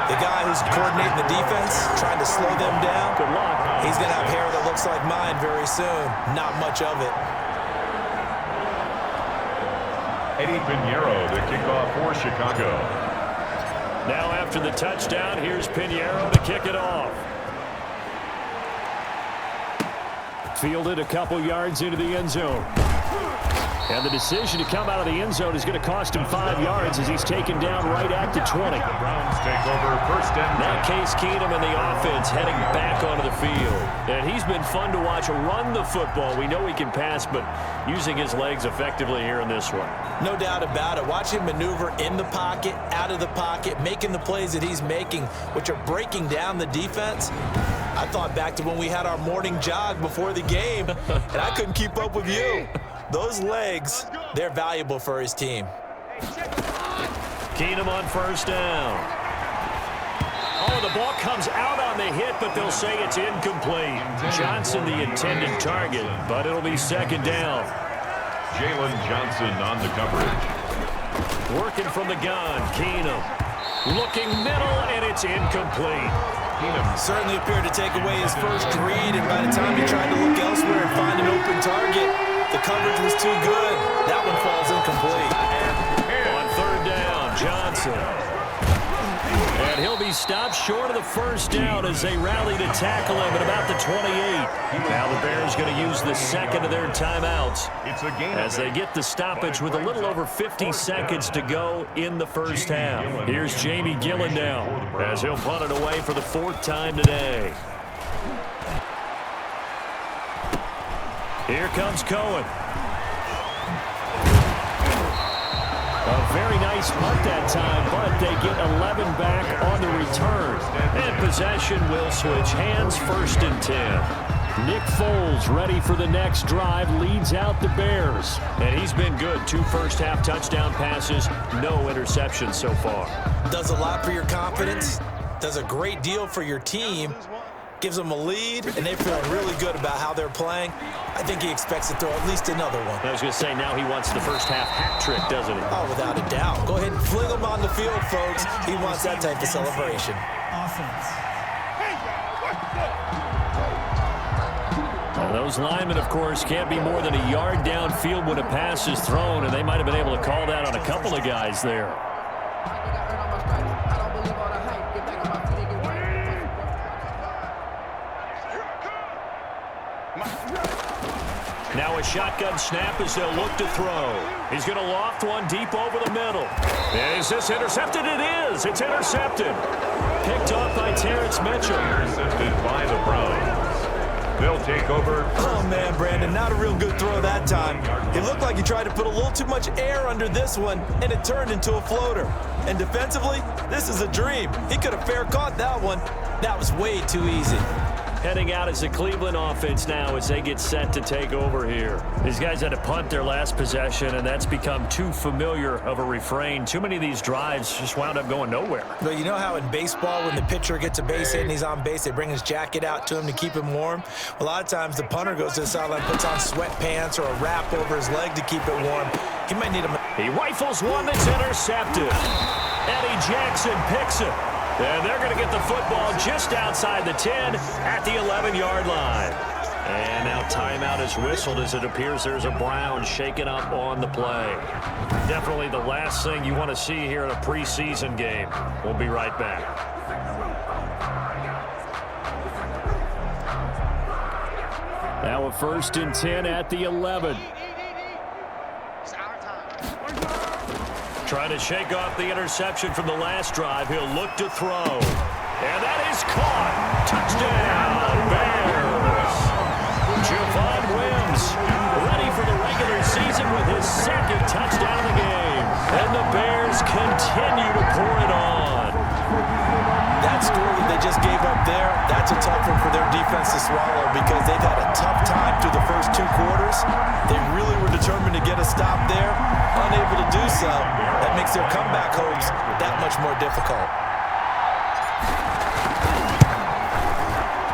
the guy who's coordinating the defense, trying to slow them down, Good luck. he's going to have hair that looks like mine very soon. Not much of it. Eddie Pinheiro, the kickoff for Chicago. Now after the touchdown, here's Pinheiro to kick it off. Fielded a couple yards into the end zone. And the decision to come out of the end zone is going to cost him 5 yards as he's taken down right at the 20. The Browns take over first and Now Case Keenum and the offense heading back onto the field. And he's been fun to watch run the football. We know he can pass, but using his legs effectively here in this one. No doubt about it. Watch him maneuver in the pocket, out of the pocket, making the plays that he's making, which are breaking down the defense. I thought back to when we had our morning jog before the game, and I couldn't keep up with you. Those legs, they're valuable for his team. Keenum on first down. Oh, the ball comes out on the hit, but they'll say it's incomplete. Johnson the intended target, but it'll be second down. Jalen Johnson on the coverage. Working from the gun, Keenum. Looking middle, and it's incomplete. Keenum Certainly appeared to take away his first read, and by the time he tried to look elsewhere and find an open target, the coverage was too good. That one falls incomplete. On third down, Johnson. And he'll be stopped short of the first down as they rally to tackle him at about the 28. Now the Bears going to use the second of their timeouts as they get the stoppage with a little over 50 seconds to go in the first half. Here's Jamie Gillen now as he'll punt it away for the 4th time today. Here comes Cohen. A very nice punt that time, but they get 11 back on the return. And possession will switch hands, 1st and 10. Nick Foles ready for the next drive, leads out the Bears. And he's been good. 2 first-half touchdown passes, no interceptions so far. Does a lot for your confidence, does a great deal for your team, gives them a lead, and they're feeling really good about how they're playing. I think he expects to throw at least another one. I was going to say, now he wants the first-half hat trick, doesn't he? Oh, without a doubt. Go ahead and fling him on the field, folks. He wants that type of celebration. Now, those linemen, of course, can't be more than a yard downfield when a pass is thrown, and they might have been able to call that on a couple of guys there. Now a shotgun snap as they'll look to throw. He's going to loft one deep over the middle. Is this intercepted? It is. It's intercepted. Picked off by Terrence Mitchell. Intercepted by the Browns. They'll take over. Oh, man, Brandon, not a real good throw that time. It looked like he tried to put a little too much air under this one, and it turned into a floater. And defensively, this is a dream. He could have fair caught that one. That was way too easy. Heading out as the Cleveland offense now as they get set to take over here. These guys had to punt their last possession, and that's become too familiar of a refrain. Too many of these drives just wound up going nowhere. But you know how in baseball, when the pitcher gets a base hit and he's on base, they bring his jacket out to him to keep him warm? A lot of times the punter goes to the sideline, puts on sweatpants or a wrap over his leg to keep it warm. He might need a... He rifles one that's intercepted. Eddie Jackson picks it. And they're going to get the football just outside the 10 at the 11-yard line. And now timeout is whistled as it appears there's a Brown shaken up on the play. Definitely the last thing you want to see here in a preseason game. We'll be right back. Now a 1st and 10 at the 11. Trying to shake off the interception from the last drive. He'll look to throw. And that is caught. Touchdown, Bears. Javon Wims ready for the regular season with his 2nd touchdown of the game. And the Bears continue to pour it on. That score that they just gave up there, that's a tough one for their defense to swallow because they've had a tough time through the first 2 quarters. They really were determined to get a stop there, unable to do so. That makes their comeback hopes that much more difficult.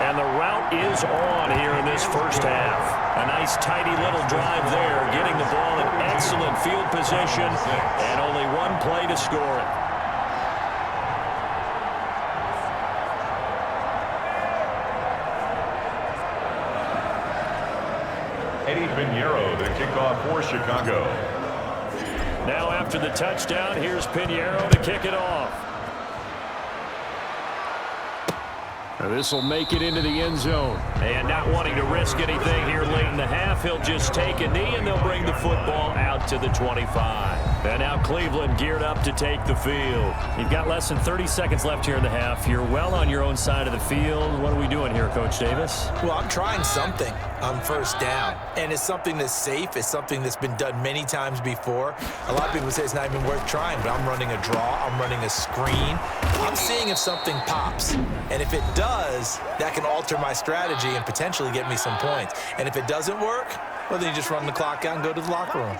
And the route is on here in this first half. A nice tidy little drive there, getting the ball in excellent field position, and only one play to score it. Eddie Pinheiro, the kickoff for Chicago. Now after the touchdown, here's Pinheiro to kick it off. Now this will make it into the end zone. And not wanting to risk anything here late in the half, he'll just take a knee and they'll bring the football out to the 25. And now Cleveland geared up to take the field. You've got less than 30 seconds left here in the half. You're well on your own side of the field. What are we doing here, Coach Davis? Well, I'm trying something on 1st down. And it's something that's safe. It's something that's been done many times before. A lot of people say it's not even worth trying, but I'm running a draw. I'm running a screen. I'm seeing if something pops. And if it does, that can alter my strategy and potentially get me some points. And if it doesn't work, well, then you just run the clock out and go to the locker room.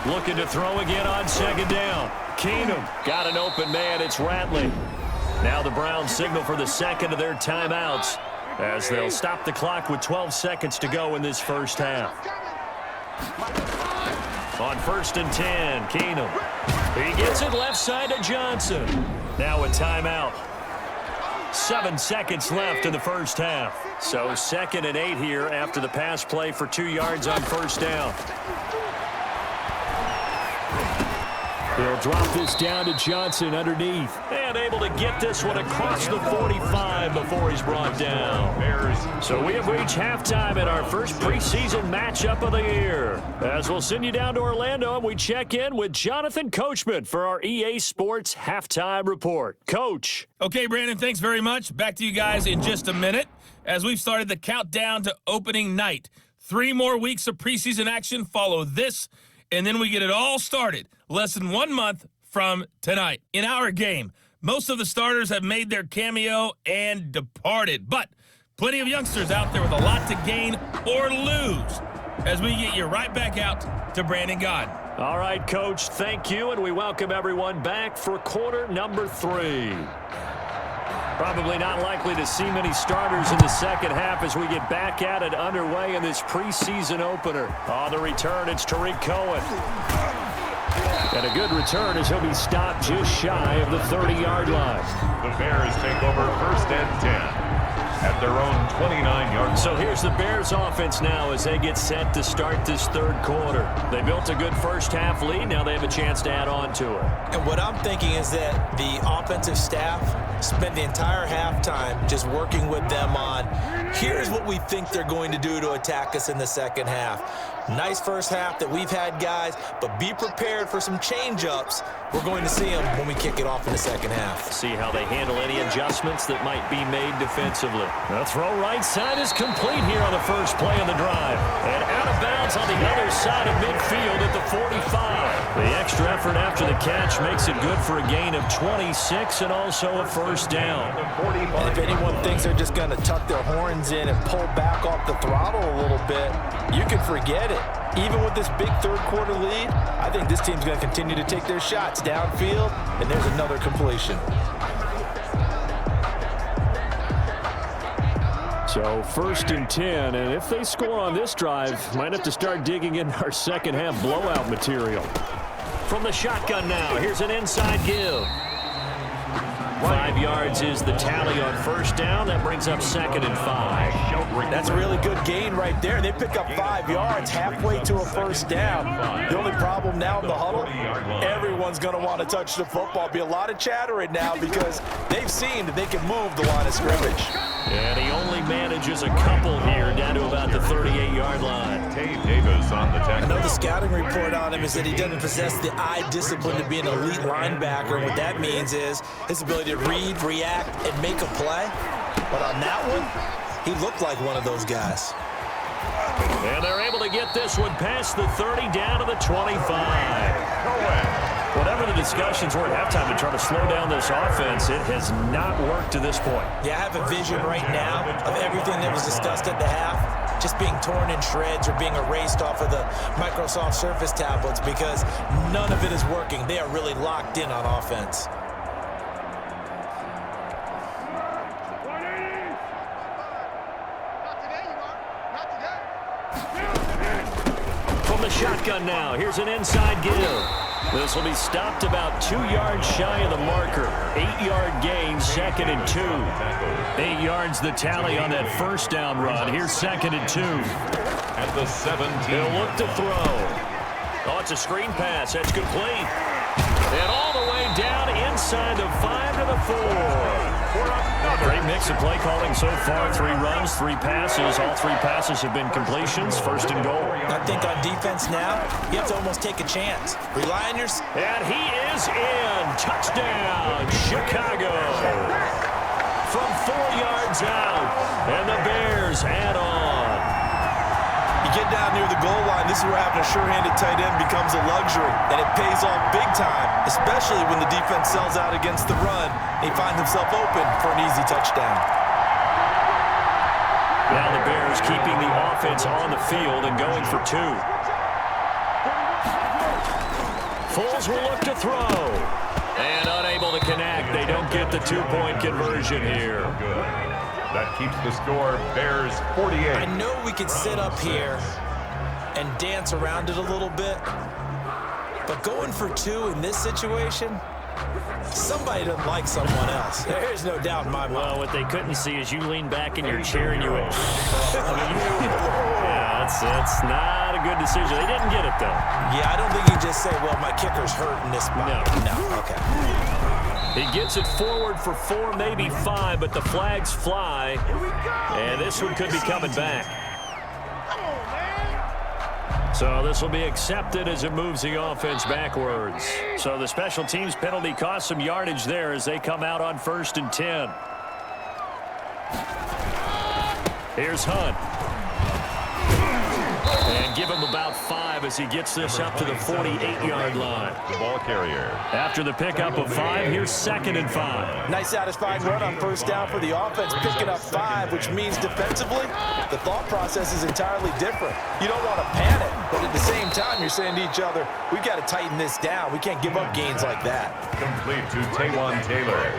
Looking to throw again on 2nd down. Keenum got an open man. It's Ratley. Now the Browns signal for the 2nd of their timeouts as they'll stop the clock with 12 seconds to go in this first half. On 1st and 10, Keenum. He gets it left side to Johnson. Now a timeout. 7 seconds left in the first half. So 2nd and 8 here after the pass play for 2 yards on 1st down. He'll drop this down to Johnson underneath. And able to get this one across the 45 before he's brought down. So we have reached halftime in our first preseason matchup of the year. As we'll send you down to Orlando and we check in with Jonathan Coachman for our EA Sports Halftime Report. Coach. Okay, Brandon, thanks very much. Back to you guys in just a minute as we've started the countdown to opening night. 3 more weeks of preseason action follow this, and then we get it all started less than 1 month from tonight. In our game, most of the starters have made their cameo and departed, but plenty of youngsters out there with a lot to gain or lose as we get you right back out to Brandon God. All right, Coach, thank you, and we welcome everyone back for quarter number 3. Probably not likely to see many starters in the second half as we get back at it underway in this preseason opener. On the return, it's Tariq Cohen. And a good return as he'll be stopped just shy of the 30-yard line. The Bears take over first and 10 at their own 29-yard line. So here's the Bears offense now as they get set to start this third quarter. They built a good first half lead. Now they have a chance to add on to it. And what I'm thinking is that the offensive staff spent the entire halftime just working with them on, here's what we think they're going to do to attack us in the second half. Nice first half that we've had, guys, but be prepared for some change-ups. We're going to see them when we kick it off in the second half. See how they handle any adjustments that might be made defensively. The throw right side is complete here on the first play of the drive. And out of bounds on the other side of midfield at the 45. The extra effort after the catch makes it good for a gain of 26 and also a first down. And if anyone thinks they're just going to tuck their horns in and pull back off the throttle a little bit, you can forget it. Even with this big third quarter lead, I think this team's going to continue to take their shots downfield, and there's another completion. So first and 10, and if they score on this drive, might have to start digging in our second half blowout material. From the shotgun now, here's an inside give. 5 yards is the tally on first down. That brings up second and 5. That's a really good gain right there. They pick up 5 yards halfway to a first down. The only problem now in the huddle, everyone's going to want to touch the football. Be a lot of chattering now because they've seen that they can move the line of scrimmage. And he only manages a couple here down to about the 38-yard line. Davis on the tackle. I know the scouting report on him is that he doesn't possess the eye discipline to be an elite linebacker. What that means is his ability to read, react, and make a play. But on that one, he looked like one of those guys. And they're able to get this one past the 30 down to the 25. Whatever the discussions were at halftime to try to slow down this offense, it has not worked to this point. Yeah, I have a vision right now of everything that was discussed at the half just being torn in shreds or being erased off of the Microsoft Surface tablets because none of it is working. They are really locked in on offense. From the shotgun now, here's an inside give. This will be stopped about 2 yards shy of the marker. 8-yard gain, second and 2. 8 yards the tally on that first down run. Here's second and 2. At the 17. He'll look to throw. Oh, it's a screen pass. That's complete. And all the way down inside the 5 to the 4. Great mix of play calling so far. 3 runs, 3 passes. All 3 passes have been completions. First and goal. I think on defense now, you have to almost take a chance. Rely on your... And he is in. Touchdown, Chicago. From 4 yards out. And the Bears add on. You get down near the goal line, this is where having a sure-handed tight end becomes a luxury, and it pays off big time, especially when the defense sells out against the run. He finds himself open for an easy touchdown. Now the Bears keeping the offense on the field and going for 2. Foles will look to throw. And unable to connect. They don't get the 2-point conversion here. That keeps the score Bears 48. I know we could sit up here and dance around it a little bit, but going for 2 in this situation, somebody doesn't like someone else. There's no doubt in my mind. Well, what they couldn't see is you lean back in your chair and you went, yeah, that's not a good decision. They didn't get it, though. Yeah, I don't think you just say, well, my kicker's hurt in this spot. No, okay. He gets it forward for 4, maybe 5, but the flags fly. And this one could be coming back. So this will be accepted as it moves the offense backwards. So the special teams penalty cost some yardage there as they come out on 1st and 10. Here's Hunt. And give him about 5 as he gets this up to the 48-yard line. The ball carrier. After the pickup of 5, here's 2nd and 5. Nice satisfying run on 1st down for the offense, picking up 5, which means defensively, the thought process is entirely different. You don't want to panic, but at the same time, you're saying to each other, we've got to tighten this down. We can't give up gains like that. Complete to Taywan Taylor.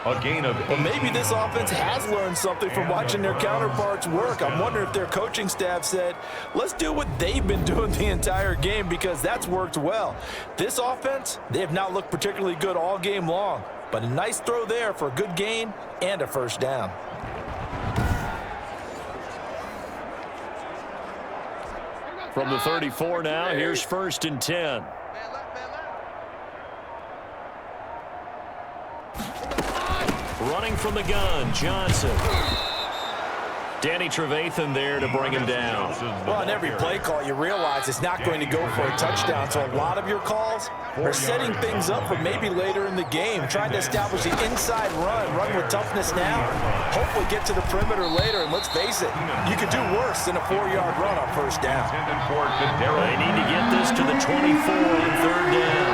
A gain of 8. Well, maybe this offense has learned something from watching their counterparts work. I'm wondering if their coaching staff said, let's do what they've been doing the entire game because that's worked well. This offense, they have not looked particularly good all game long, but a nice throw there for a good gain and a 1st down. From the 34 now, here's 1st and 10. Running from the gun, Johnson. Danny Trevathan there to bring him down. Well, on every play call, you realize it's not going to go for a touchdown, so a lot of your calls are setting things up for maybe later in the game, trying to establish the inside run with toughness now, hopefully get to the perimeter later, and let's face it, you could do worse than a 4-yard run on 1st down. They need to get this to the 24 on 3rd down.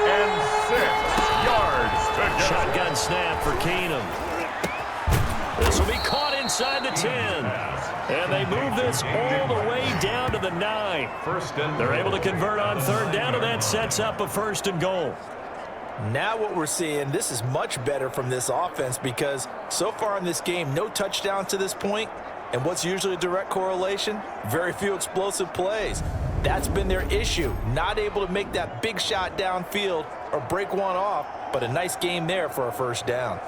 And 6 yards to go. Shotgun snap for Keenum. This will be caught inside the 10. And they move this all the way down to the 9. They're able to convert on 3rd down, and that sets up a 1st and goal. Now what we're seeing, this is much better from this offense because so far in this game, no touchdowns to this point. And what's usually a direct correlation? Very few explosive plays. That's been their issue, not able to make that big shot downfield or break one off, but a nice game there for a 1st down.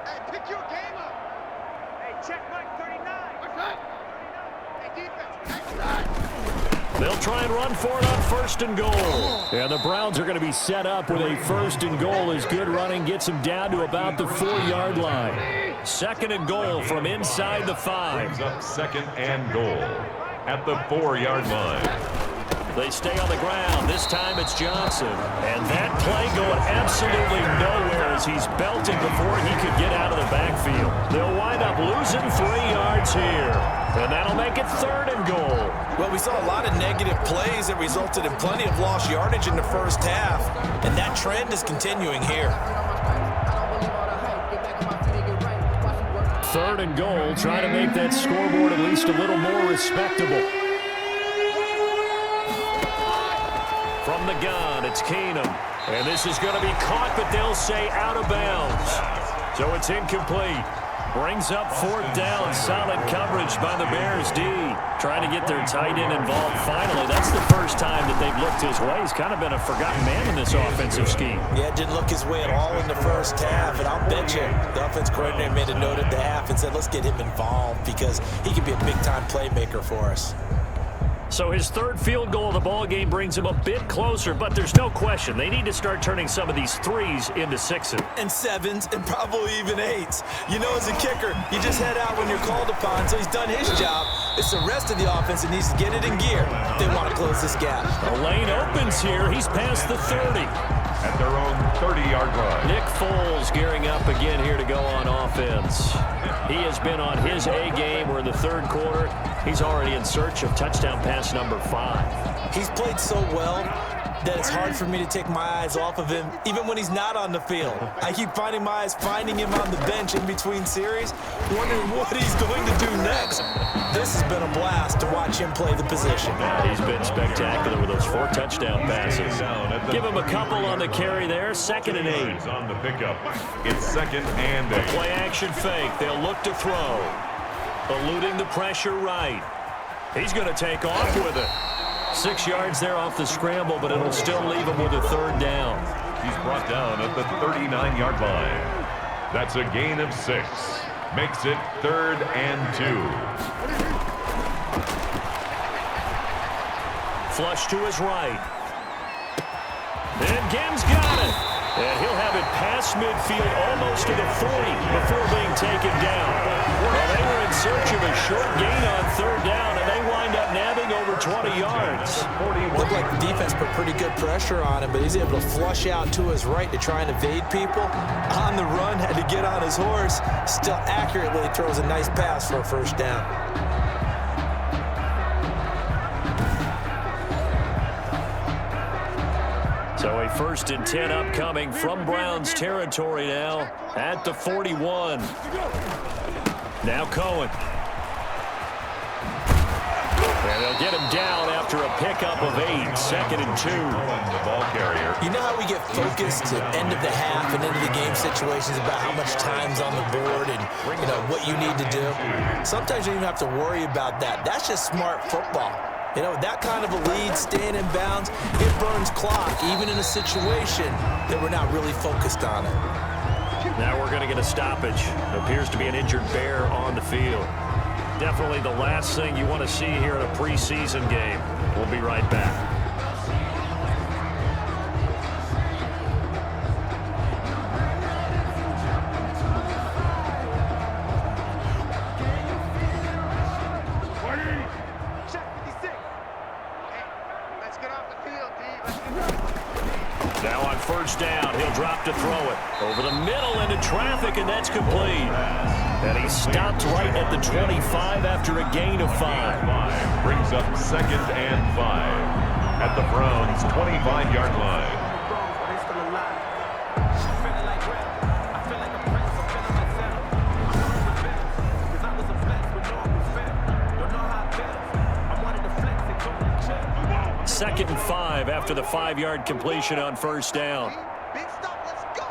Hey, pick your game up. Hey, check Mike 39. Hey, defense. They'll try and run for it on 1st and goal. And the Browns are going to be set up with a 1st and goal as good running gets them down to about the 4-yard line. 2nd and goal from inside the 5. Brings up 2nd and goal at the 4-yard line. They stay on the ground. This time it's Johnson. And that play going absolutely nowhere as he's belted before he could get out of the backfield. They'll wind up losing 3 yards here. And that'll make it 3rd and goal. Well, we saw a lot of negative plays that resulted in plenty of lost yardage in the 1st half, and that trend is continuing here. 3rd and goal, trying to make that scoreboard at least a little more respectable. From the gun, it's Keenum. And this is going to be caught, but they'll say out of bounds. So it's incomplete. Brings up 4th down. Solid coverage by the Bears D. Trying to get their tight end involved finally. That's the first time that they've looked his way. He's kind of been a forgotten man in this offensive scheme. Yeah, didn't look his way at all in the 1st half. And I'll bet you the offense coordinator made a note at the half and said, let's get him involved because he can be a big-time playmaker for us. So his 3rd field goal of the ball game brings him a bit closer, but there's no question they need to start turning some of these 3s into 6s. And 7s and probably even 8s. You know, as a kicker, you just head out when you're called upon, so he's done his job. It's the rest of the offense that needs to get it in gear if they want to close this gap. The lane opens here. He's past the 30. At their own 30-yard line. Nick Foles gearing up again here to go on offense. He has been on his A game. We're in the 3rd quarter. He's already in search of touchdown pass number 5. He's played so well that it's hard for me to take my eyes off of him, even when he's not on the field. I keep finding my eyes finding him on the bench in between series, wondering what he's going to do next. This has been a blast to watch him play the position. Yeah, he's been spectacular with those 4 touchdown passes. Give him a couple on the carry there. 2nd and 8. On the pickup. It's 2nd and 8. Play action fake. They'll look to throw. Eluding the pressure right. He's going to take off with it. 6 yards there off the scramble, but it'll still leave him with a third down. He's brought down at the 39-yard line. That's a gain of 6. Makes it 3rd and 2. Flush to his right. And Gibbs got it. And he'll have it past midfield almost to the 40 before being taken down. Well, they were in search of a short gain on third down, and they wind up nabbing over 20 yards. Looked like the defense put pretty good pressure on him, but he's able to flush out to his right to try and evade people. On the run, had to get on his horse. Still accurately throws a nice pass for a first down. So a 1st and 10 upcoming from Browns territory now at the 41. Now Cohen. And they'll get him down after a pickup of 8, 2nd and 2. The ball carrier. You know how we get focused at end of the half and into the game situations about how much time's on the board and, you know, what you need to do? Sometimes you don't even have to worry about that. That's just smart football. You know, that kind of a lead, staying in bounds, it burns clock, even in a situation that we're not really focused on it. Now we're going to get a stoppage. It appears to be an injured Bear on the field. Definitely the last thing you want to see here in a preseason game. We'll be right back. Now on first down, he'll drop to throw it. Over the middle into traffic, and that's complete. And he stopped right at the 25 after a gain of 5. Brings up 2nd and 5 at the Browns' 25-yard line. Second and 5 after the 5-yard completion on first down. Big stop, let's go.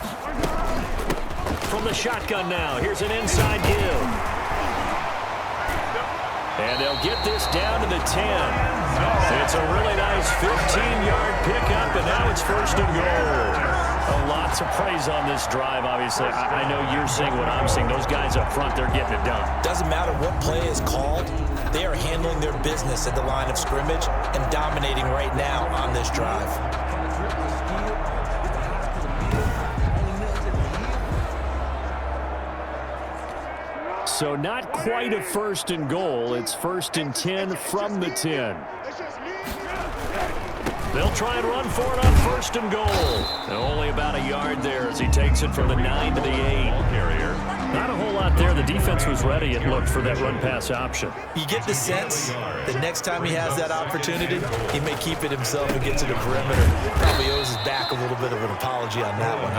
From the shotgun now, here's an inside give. And they'll get this down to the 10. It's a really nice 15-yard pickup, and now it's 1st and goal. Lots of praise on this drive, obviously. I know you're seeing what I'm seeing. Those guys up front, they're getting it done. Doesn't matter what play is called. They are handling their business at the line of scrimmage and dominating right now on this drive. So not quite a 1st and goal. It's 1st and 10 from the 10. They'll try and run for it on 1st and goal. And only about a yard there as he takes it from the 9 to the 8. Carrier. Not a whole lot there. The defense was ready and looked for that run-pass option. You get the sense that next time he has that opportunity, he may keep it himself and get to the perimeter. Probably owes his back a little bit of an apology on that one.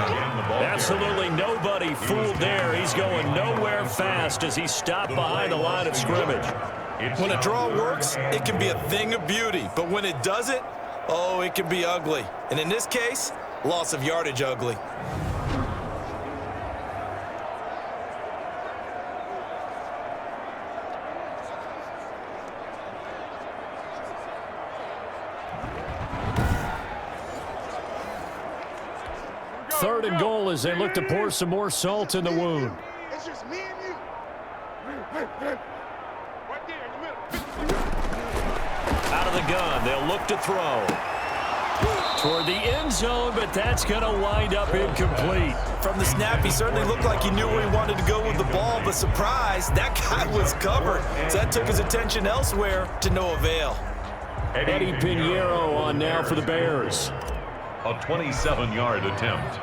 Absolutely nobody fooled there. He's going nowhere fast as he stopped behind the line of scrimmage. When a draw works, it can be a thing of beauty. But when it doesn't, oh, it can be ugly. And in this case, loss of yardage ugly. Third and goal as they look to pour some more salt in the wound. It's just me and you. Right there in the middle. Out of the gun, they'll look to throw. Toward the end zone, but that's going to wind up incomplete. From the snap, he certainly looked like he knew where he wanted to go with the ball, but surprise, that guy was covered. So that took his attention elsewhere to no avail. Eddie Pinheiro on now for the Bears. A 27-yard attempt.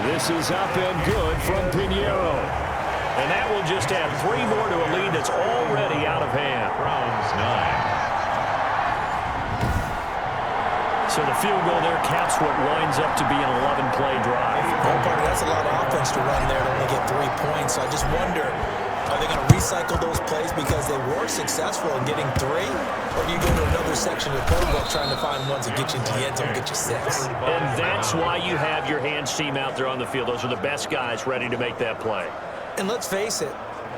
This is up and good from Pinheiro. And that will just add 3 more to a lead that's already out of hand. Browns 9. So the field goal there caps what winds up to be an 11-play drive. That's a lot of offense to run there to only get 3 points. So I just wonder, are they going to recycle those plays because they were successful in getting 3? Or do you go to another section of the playbook trying to find ones that get you into the end zone and get you 6? And that's why you have your hands team out there on the field. Those are the best guys ready to make that play. And let's face it,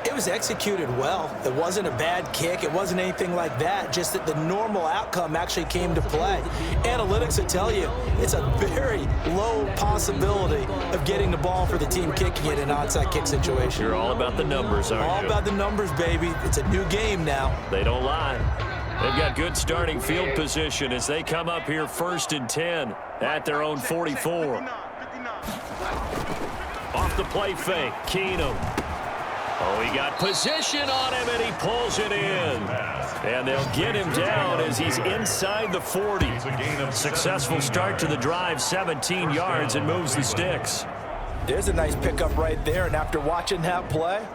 It was executed well. It wasn't a bad kick. It wasn't anything like that. Just that the normal outcome actually came to play. Analytics will tell you it's a very low possibility of getting the ball for the team kicking it in an onside kick situation. You're all about the numbers, aren't you? All about the numbers, baby. It's a new game now. They don't lie. They've got good starting field position as they come up here 1st and 10 at their own 44. Off the play fake, Keenum. Oh, he got position on him, and he pulls it in. And they'll get him down as he's inside the 40. Successful start to the drive, 17 yards, and moves the sticks. There's a nice pickup right there, and after watching that play,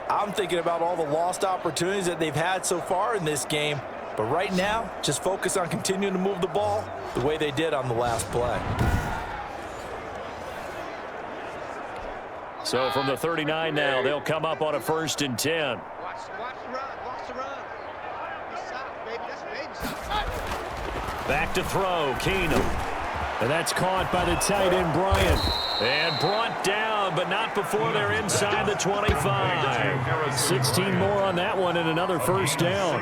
I'm thinking about all the lost opportunities that they've had so far in this game. But right now, just focus on continuing to move the ball the way they did on the last play. So from the 39 now, they'll come up on a 1st and 10. Watch the run. Watch the run. He's soft, baby. That's baby soft. Back to throw, Keenum. And that's caught by the tight end, Bryant. And brought down, but not before they're inside the 25. 16 more on that one and another first down.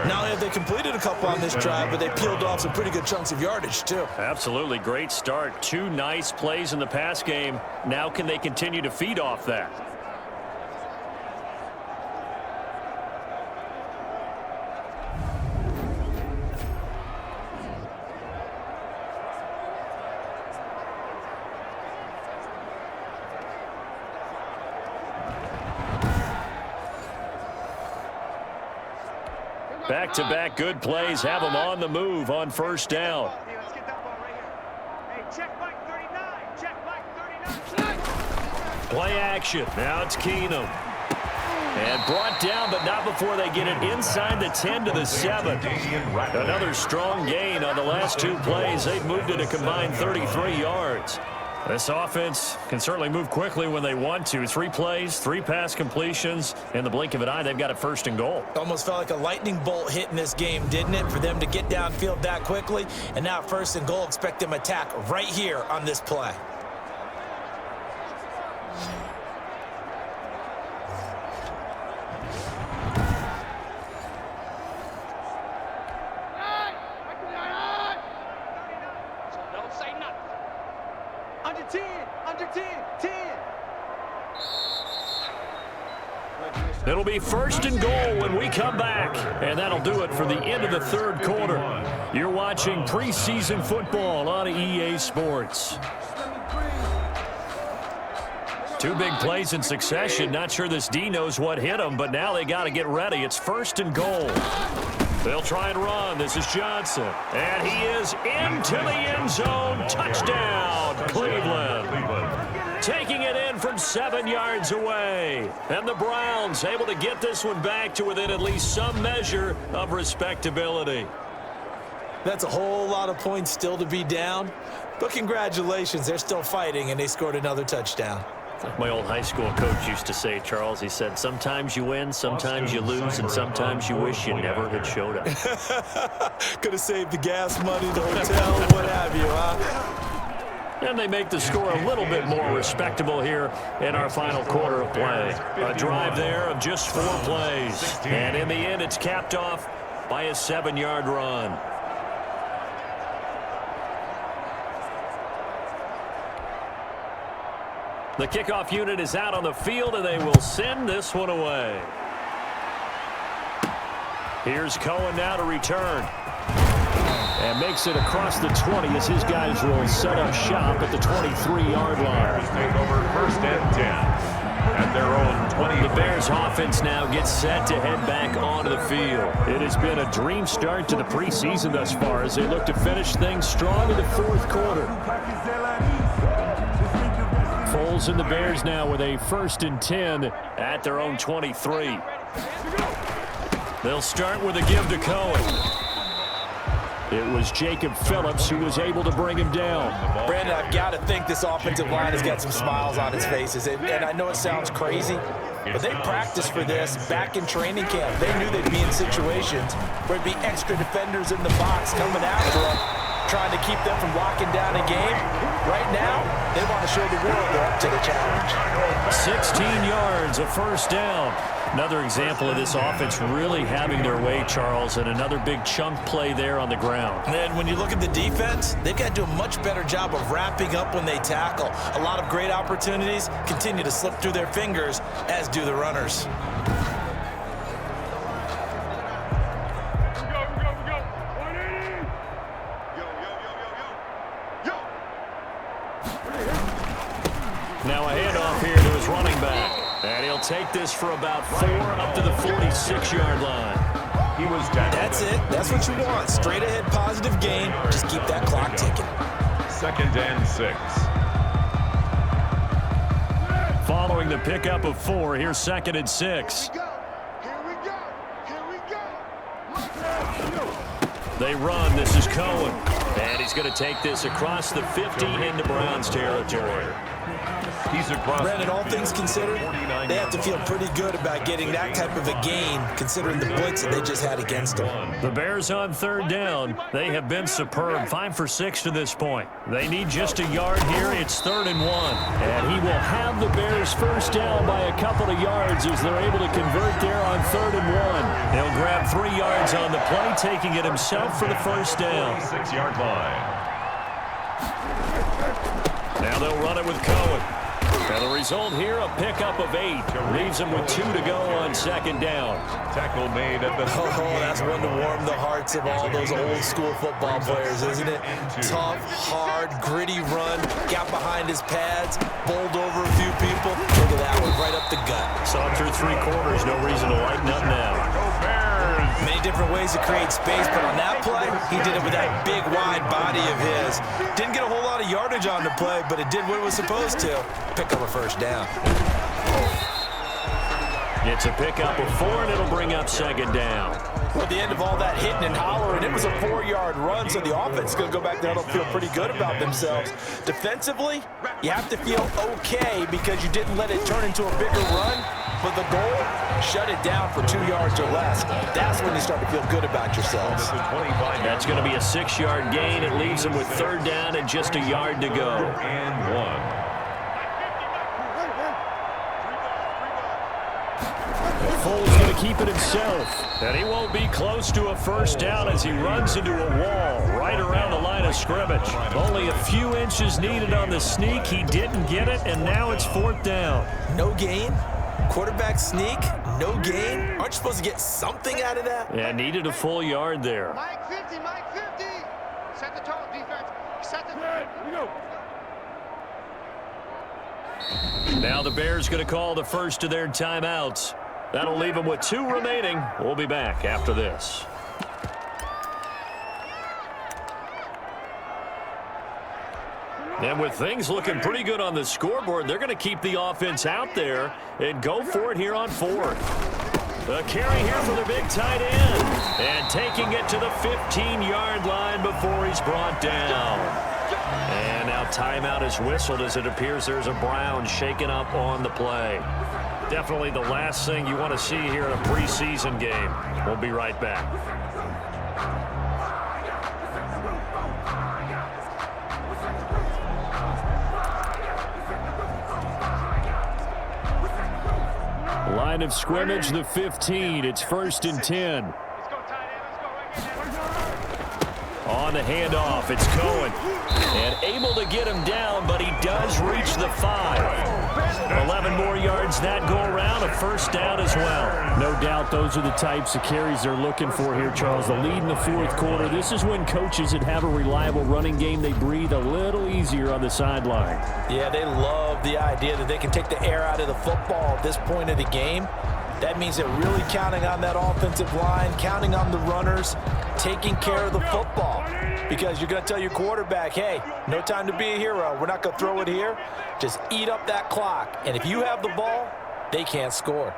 Not only have they completed a couple on this drive, but they peeled off some pretty good chunks of yardage, too. Absolutely great start. 2 nice plays in the pass game. Now can they continue to feed off that? Back-to-back good plays have them on the move on first down. Hey, let's get that ball right here. Hey, check Mike 39. Check Mike 39. Play action. Now it's Keenum. And brought down, but not before they get it inside the 10 to the 7. Another strong gain on the last 2 plays. They've moved it a combined 33 yards. This offense can certainly move quickly when they want to. 3 plays, 3 pass completions. In the blink of an eye, they've got a 1st and goal. Almost felt like a lightning bolt hit in this game, didn't it? For them to get downfield that quickly. And now 1st and goal, expect them to attack right here on this play. Don't say nothing. Under 10. Under 10. 10. It'll be 1st and goal when we come back. And that'll do it for the end of the 3rd quarter. You're watching preseason football on EA Sports. 2 big plays in succession. Not sure this D knows what hit him, but now they got to get ready. It's 1st and goal. They'll try and run. This is Johnson. And he is into the end zone. Touchdown, Cleveland. Taking it in from 7 yards away. And the Browns able to get this one back to within at least some measure of respectability. That's a whole lot of points still to be down. But congratulations, they're still fighting, and they scored another touchdown. Like my old high school coach used to say, Charles, he said, sometimes you win, sometimes you lose, and sometimes you wish you never had showed up. Could have saved the gas money, the hotel, what have you, huh? And they make the score a little bit more respectable here in our final quarter of play. A drive there of just 4 plays. And in the end, it's capped off by a 7-yard run. The kickoff unit is out on the field, and they will send this one away. Here's Cohen now to return. And makes it across the 20 as his guys will set up shop at the 23-yard line. Take over 1st and 10 at their own 20. The Bears offense now gets set to head back onto the field. It has been a dream start to the preseason thus far as they look to finish things strong in the 4th quarter. Foles and the Bears now with a 1st and 10 at their own 23. They'll start with a give to Cohen. It was Jacob Phillips who was able to bring him down. Brandon, I've got to think this offensive line has got some smiles on its faces. And I know it sounds crazy, but they practiced for this back in training camp. They knew they'd be in situations where it'd be extra defenders in the box coming after them, trying to keep them from locking down a game. Right now, they want to show the world they're up to the challenge. 16 yards, a 1st down. Another example of this offense really having their way, Charles, and another big chunk play there on the ground. And when you look at the defense, they've got to do a much better job of wrapping up when they tackle. A lot of great opportunities continue to slip through their fingers, as do the runners. Now a handoff here to his running back. And he'll take this for about 4 up to the 46-yard line. He was tackled. That's it. That's what you want. Straight ahead, positive gain. Just keep that clock ticking. 2nd and 6. Following the pickup of 4, here's 2nd and 6. Here we go. Here we go. They run. This is Cohen. And he's going to take this across the 50 into Browns territory. He's across. Brandon, all things considered, they have to feel pretty good about getting that type of a gain, considering the blitz that they just had against them. The Bears on 3rd down. They have been superb. 5 for 6 to this point. They need just a yard here. It's 3rd and 1. And he will have the Bears first down by a couple of yards as they're able to convert there on 3rd and 1. He'll grab 3 yards on the play, taking it himself for the first down. 6-yard line. Now they'll run it with Cohen. And the result here, a pickup of 8. Leaves him with 2 to go on 2nd down. Tackle made at the... Oh, that's one to warm the hearts of all those old school football players, isn't it? Tough, hard, gritty run. Got behind his pads, bowled over a few people. Look at that one, right up the gut. Saw him through 3 quarters. No reason to lighten up now. Many different ways to create space, but on that play, he did it with that big, wide body of his. Didn't get a whole lot of yardage on the play, but it did what it was supposed to. Pick up a first down. It's a pickup of 4, and it'll bring up 2nd down. Well, at the end of all that hitting and hollering, it was a 4-yard run, so the offense is going to go back there and feel pretty good about themselves. Defensively, you have to feel okay because you didn't let it turn into a bigger run, but the goal, shut it down for 2 yards or less. That's when you start to feel good about yourselves. That's going to be a 6-yard gain. It leaves them with 3rd down and just a yard to go. And 1. Foles going to keep it himself. And he won't be close to a first down as he runs into a wall right around the line of scrimmage. Only a few inches needed on the sneak. He didn't get it, and now it's 4th down. No gain. Quarterback sneak. No gain. Aren't you supposed to get something out of that? Yeah, needed a full yard there. Mike 50, Mike 50. Set the tone, defense. Set the Now the Bears going to call the first of their timeouts. That'll leave them with 2 remaining. We'll be back after this. And with things looking pretty good on the scoreboard, they're going to keep the offense out there and go for it here on 4th. A carry here for the big tight end. And taking it to the 15-yard line before he's brought down. And now timeout is whistled as it appears there's a Brown shaken up on the play. Definitely the last thing you want to see here in a preseason game. We'll be right back. Line of scrimmage, the 15. It's 1st and 10. Let's go, tight end. Let's go. On the handoff, it's Cohen. And able to get him down, but he does reach the 5. 11 more yards that go around, a first down as well. No doubt those are the types of carries they're looking for here, Charles. The lead in the 4th quarter. This is when coaches that have a reliable running game, they breathe a little easier on the sideline. Yeah, they love the idea that they can take the air out of the football at this point of the game. That means they're really counting on that offensive line, counting on the runners, taking care of the football. Because you're going to tell your quarterback, hey, no time to be a hero. We're not going to throw it here. Just eat up that clock. And if you have the ball, they can't score.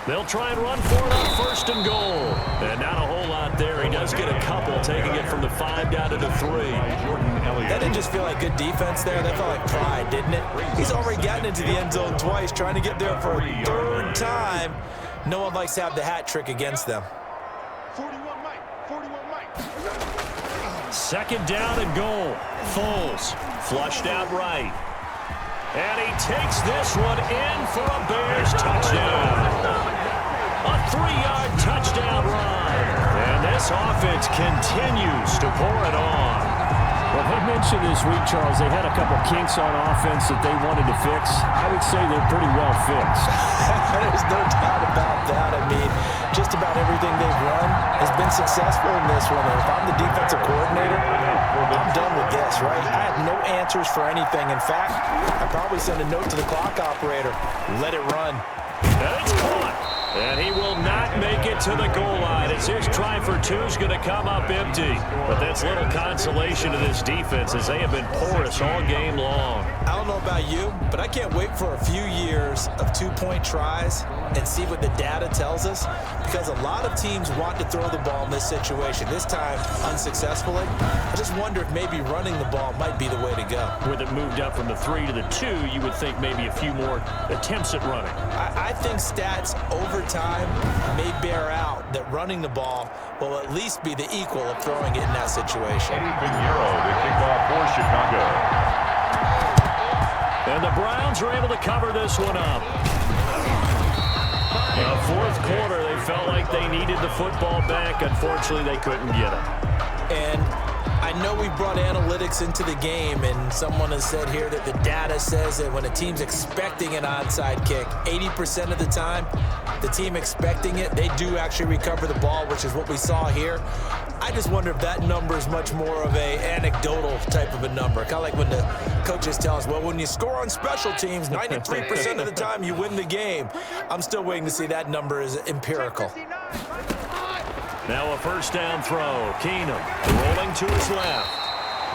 They'll try and run for it on 1st and goal. And not a whole lot there. He does get a couple, taking it from the 5 down to the 3. That didn't just feel like good defense there. That felt like pride, didn't it? He's already gotten into the end zone twice, trying to get there for a 3rd time. No one likes to have the hat trick against them. 41 Mike. 41 Mike. 2nd down and goal. Foles flushed out right. And he takes this one in for a Bears touchdown. A 3-yard touchdown run. And this offense continues to pour it on. Well, they mentioned this week, Charles, they had a couple kinks on offense that they wanted to fix. I would say they're pretty well fixed. There's no doubt about that. I mean, just about everything they've run has been successful in this one. And if I'm the defensive coordinator, I'm done with this, right? I have no answers for anything. In fact, I'd probably send a note to the clock operator. Let it run. And it's caught. And he will not make it to the goal line as his try for two is going to come up empty. But that's little consolation to this defense as they have been porous all game long. I don't know about you, but I can't wait for a few years of two-point tries and see what the data tells us, because a lot of teams want to throw the ball in this situation, this time unsuccessfully. I just wonder if maybe running the ball might be the way to go. With it moved up from the 3 to the 2, you would think maybe a few more attempts at running. I think stats over time may bear out that running the ball will at least be the equal of throwing it in that situation. Pinheiro to kick off for Chicago. And the Browns are able to cover this one up. The fourth quarter, they felt like they needed the football back. Unfortunately, they couldn't get it. And I know we brought analytics into the game, and someone has said here that the data says that when a team's expecting an onside kick, 80% of the time, the team expecting it, they do actually recover the ball, which is what we saw here. I just wonder if that number is much more of a anecdotal type of a number. Kind of like when the coaches tell us, well, when you score on special teams, 93% of the time you win the game. I'm still waiting to see that number is empirical. Now a first down throw. Keenum rolling to his left.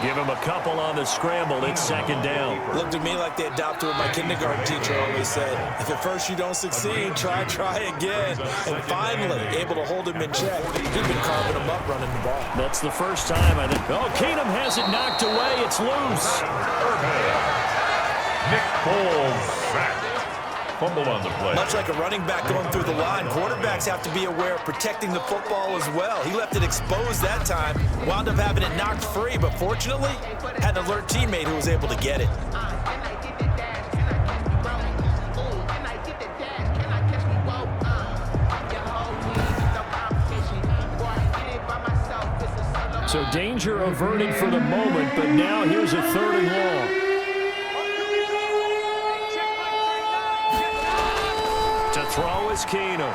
Give him a couple on the scramble. It's second down. Looked to me like they adopted what my kindergarten teacher always said. If at first you don't succeed, try again. And finally, able to hold him in check. He'd been carving him up running the ball. That's the first time, I think. Oh, Keenum has it knocked away. It's loose. Nick Foles sacked. Fumble on the play. Much like a running back going through the line, quarterbacks have to be aware of protecting the football as well. He left it exposed that time, wound up having it knocked free, but fortunately, had an alert teammate who was able to get it. So danger averted for the moment, but now here's a 3rd and long. Throw is Keenum.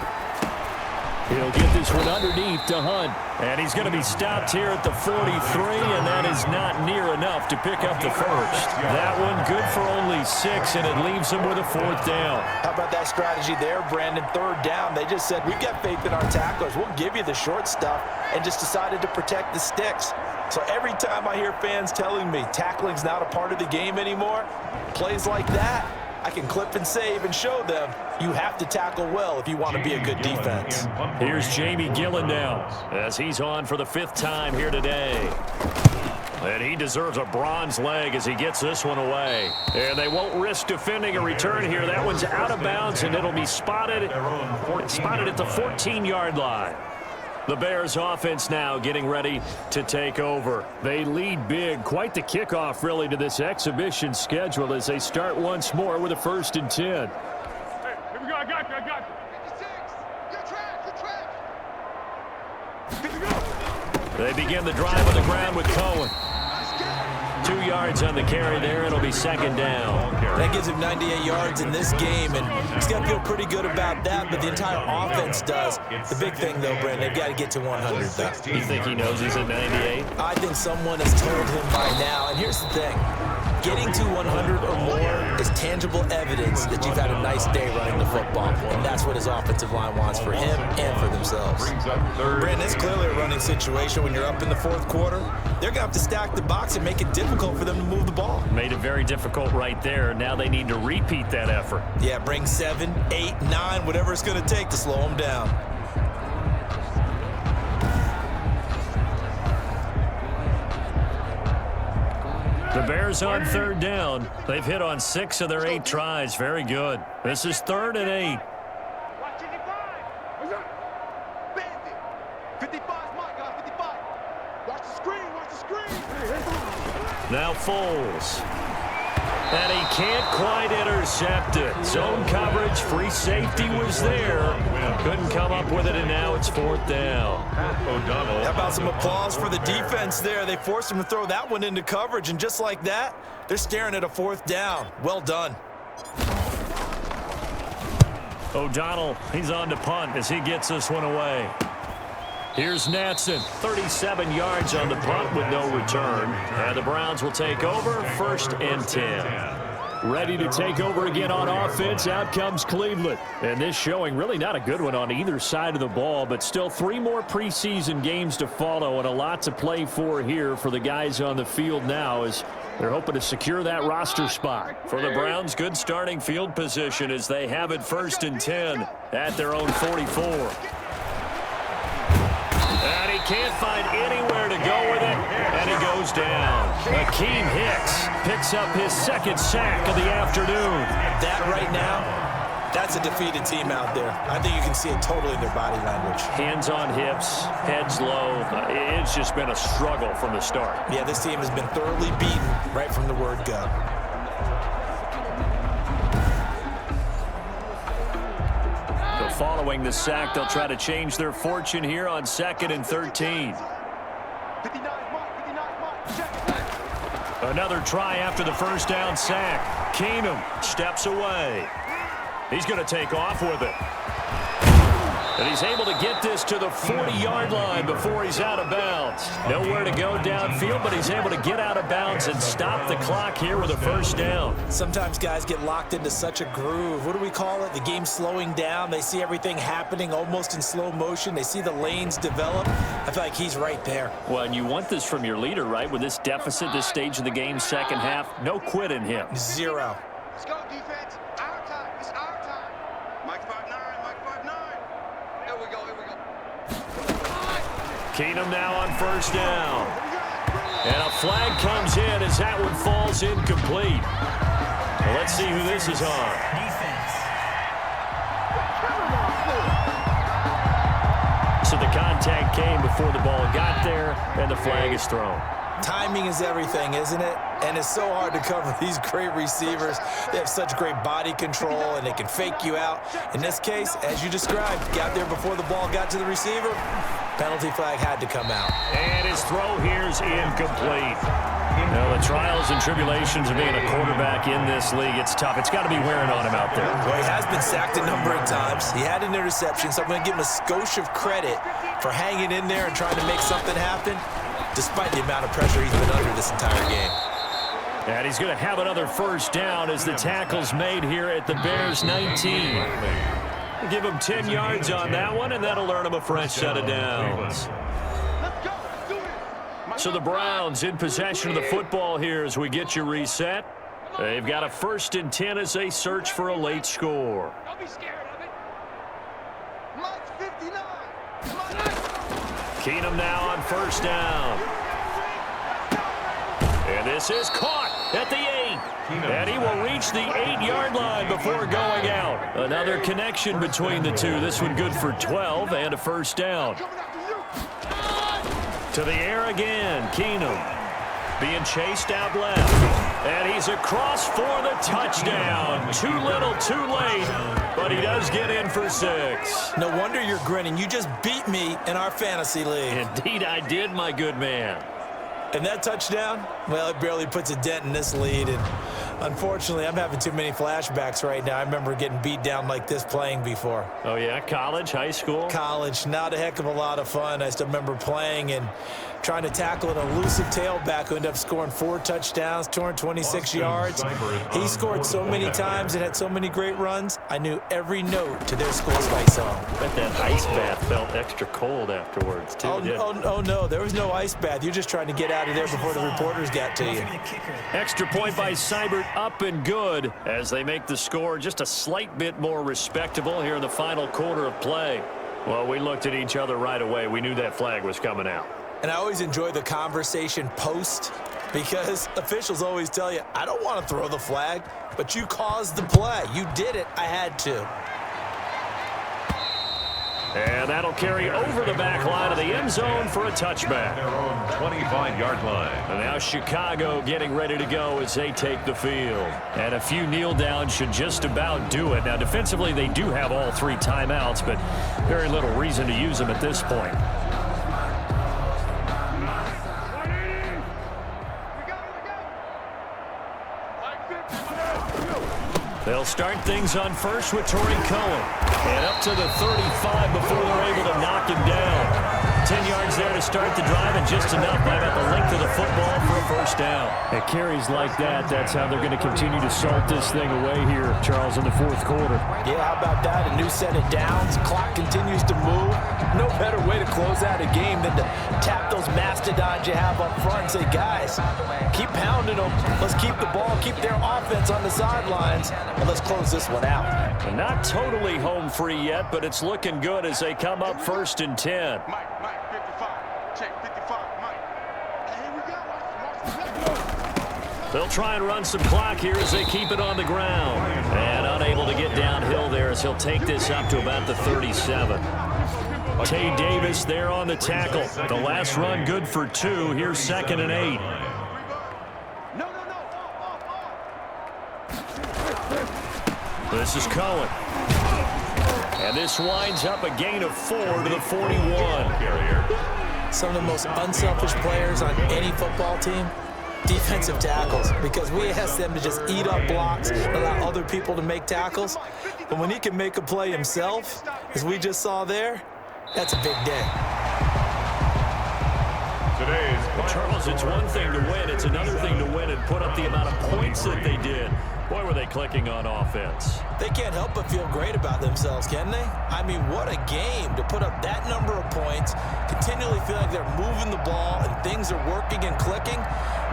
He'll get this one underneath to Hunt. And he's going to be stopped here at the 43, and that is not near enough to pick up the first. That one good for only 6, and it leaves him with a 4th down. How about that strategy there, Brandon? 3rd down. They just said, we've got faith in our tacklers. We'll give you the short stuff, and just decided to protect the sticks. So every time I hear fans telling me tackling's not a part of the game anymore, plays like that, I can clip and save and show them you have to tackle well if you want to be a good defense. Here's Jamie Gillen now as he's on for the 5th time here today. And he deserves a bronze leg as he gets this one away. And they won't risk defending a return here. That one's out of bounds, and it'll be spotted at the 14-yard line. The Bears offense now getting ready to take over. They lead big. Quite the kickoff, really, to this exhibition schedule as they start once more with a 1st and 10. Hey, here we go. I got you. 56. Good track. Good to go. They begin the drive on the ground with Cohen. 2 yards on the carry there. It'll be 2nd down. That gives him 98 yards in this game, and he's got to feel pretty good about that, but the entire offense does. The big thing, though, Brandon, they've got to get to 100, though. You think he knows he's at 98? I think someone has told him by now, and here's the thing. Getting to 100 or more is tangible evidence that you've had a nice day running the football, and that's what his offensive line wants for him and for themselves. Brandon, it's clearly a running situation when you're up in the 4th quarter. They're going to have to stack the box and make it difficult for them to move the ball. Made it very difficult right there. Now they need to repeat that effort. Yeah, bring 7, 8, 9, whatever it's going to take to slow them down. The Bears on 3rd down. They've hit on 6 of their 8 tries. Very good. This is 3rd and 8. Watch 55. What's up? Bandit. 55's my guy. 55. Watch the screen. Watch the screen. Now Foles. And he can't quite intercept it. Zone coverage, free safety was there. Couldn't come up with it, and now it's 4th down. How about some applause for the defense there? They forced him to throw that one into coverage, and just like that, they're staring at a 4th down. Well done. O'Donnell, he's on to punt as he gets this one away. Here's Natson, 37 yards on the punt with no return. And the Browns will take over, 1st and 10. Ready to take over again on offense. Out comes Cleveland. And this showing really not a good one on either side of the ball, but still 3 more preseason games to follow and a lot to play for here for the guys on the field now as they're hoping to secure that roster spot. For the Browns, good starting field position as they have it 1st and 10 at their own 44. And he can't find anywhere to go with it, and he goes down. Akeem Hicks picks up his 2nd sack of the afternoon. That right now, that's a defeated team out there. I think you can see it totally in their body language. Hands on hips, heads low. It's just been a struggle from the start. Yeah, this team has been thoroughly beaten right from the word go. Following the sack, they'll try to change their fortune here on 2nd and 13. Another try after the 1st down sack. Keenum steps away. He's going to take off with it. And he's able to get this to the 40-yard line before he's out of bounds. Nowhere to go downfield, but he's able to get out of bounds and stop the clock here with a 1st down. Sometimes guys get locked into such a groove. What do we call it? The game slowing down. They see everything happening almost in slow motion. They see the lanes develop. I feel like he's right there. Well, and you want this from your leader, right? With this deficit, this stage of the game, 2nd half, no quit in him. 0. Let's go, defense. Our time. It's our time. Mike 5'9", Mike 5'9". Here we go, here we go. Keenum now on 1st down. And a flag comes in as that one falls incomplete. Well, let's see who this is on. So the contact came before the ball got there, and the flag is thrown. Timing is everything, isn't it? And it's so hard to cover these great receivers. They have such great body control, and they can fake you out. In this case, as you described, got there before the ball got to the receiver. Penalty flag had to come out. And his throw here is incomplete. Now, the trials and tribulations of being a quarterback in this league, it's tough. It's got to be wearing on him out there. Well, he has been sacked a number of times. He had an interception, so I'm going to give him a skosh of credit for hanging in there and trying to make something happen, despite the amount of pressure he's been under this entire game. And he's going to have another 1st down as the tackle's made here at the Bears 19. Give him 10 yards on that one, and that'll earn him a fresh set of downs. So the Browns in possession of the football here as we get you reset. They've got a 1st and 10 as they search for a late score. Don't be scared of it. Mike 59. Keenum now on 1st down. And this is caught at the 8. And he will reach the 8-yard line before going out. Another connection between the two. This one good for 12 and a 1st down. To the air again, Keenum being chased out left. And he's across for the touchdown. Too little, too late, but he does get in for 6. No wonder you're grinning. You just beat me in our fantasy league. Indeed I did, my good man. And that touchdown, well, it barely puts a dent in this lead. And unfortunately, I'm having too many flashbacks right now. I remember getting beat down like this playing before. Oh, yeah? College, high school? College, not a heck of a lot of fun. I still remember playing and trying to tackle an elusive tailback who ended up scoring 4 touchdowns, 226 yards. He scored so many times and had so many great runs, I knew every note to their score spike song. I bet that ice bath felt extra cold afterwards, too. Oh, no, there was no ice bath. You're just trying to get out of there before the reporters got to you. Extra point by Seibert, up and good as they make the score just a slight bit more respectable here in the final quarter of play. Well, we looked at each other right away. We knew that flag was coming out. And I always enjoy the conversation post because officials always tell you, I don't want to throw the flag, but you caused the play. You did it. I had to. And that'll carry over the back line of the end zone for a touchback. Their own 25-yard line. And now Chicago getting ready to go as they take the field. And a few kneel downs should just about do it. Now, defensively, they do have all 3 timeouts, but very little reason to use them at this point. They'll start things on first with Torrey Cohen. And up to the 35 before they're able to knock him down. 10 yards there to start the drive, and just enough by about the length of the football for a first down. At carries like that, that's how they're going to continue to salt this thing away here, Charles, in the fourth quarter. Yeah, how about that? A new set of downs. Clock continues to move. No better way to close out a game than to tap those mastodons you have up front and say, guys, keep pounding them. Let's keep the ball, keep their offense on the sidelines, and let's close this one out. And not totally home free yet, but it's looking good as they come up 1st and 10. Mike, 55. Check 55, Mike. Here we go. They'll try and run some clock here as they keep it on the ground. And unable to get downhill there as he'll take this up to about the 37. Tay Davis there on the tackle. The last run good for 2. Here's 2nd and 8. This is Cohen. And this winds up a gain of 4 to the 41. Some of the most unselfish players on any football team, defensive tackles, because we ask them to just eat up blocks, allow other people to make tackles. But when he can make a play himself, as we just saw there, that's a big day. Charles, it's one thing to win. It's another thing to win and put up the amount of points that they did. Boy, were they clicking on offense. They can't help but feel great about themselves, can they? I mean, what a game to put up that number of points, continually feel like they're moving the ball and things are working and clicking.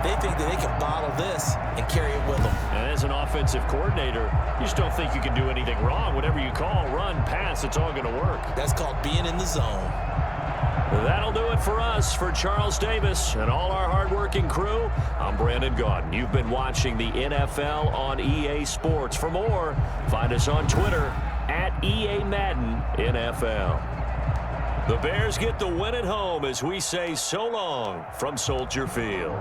They think that they can bottle this and carry it with them. And as an offensive coordinator, you just don't think you can do anything wrong. Whatever you call, run, pass, it's all going to work. That's called being in the zone. That'll do it for us. For Charles Davis and all our hardworking crew, I'm Brandon Gaudin. You've been watching the NFL on EA Sports. For more, find us on Twitter @EA Madden NFL. The Bears get the win at home as we say so long from Soldier Field.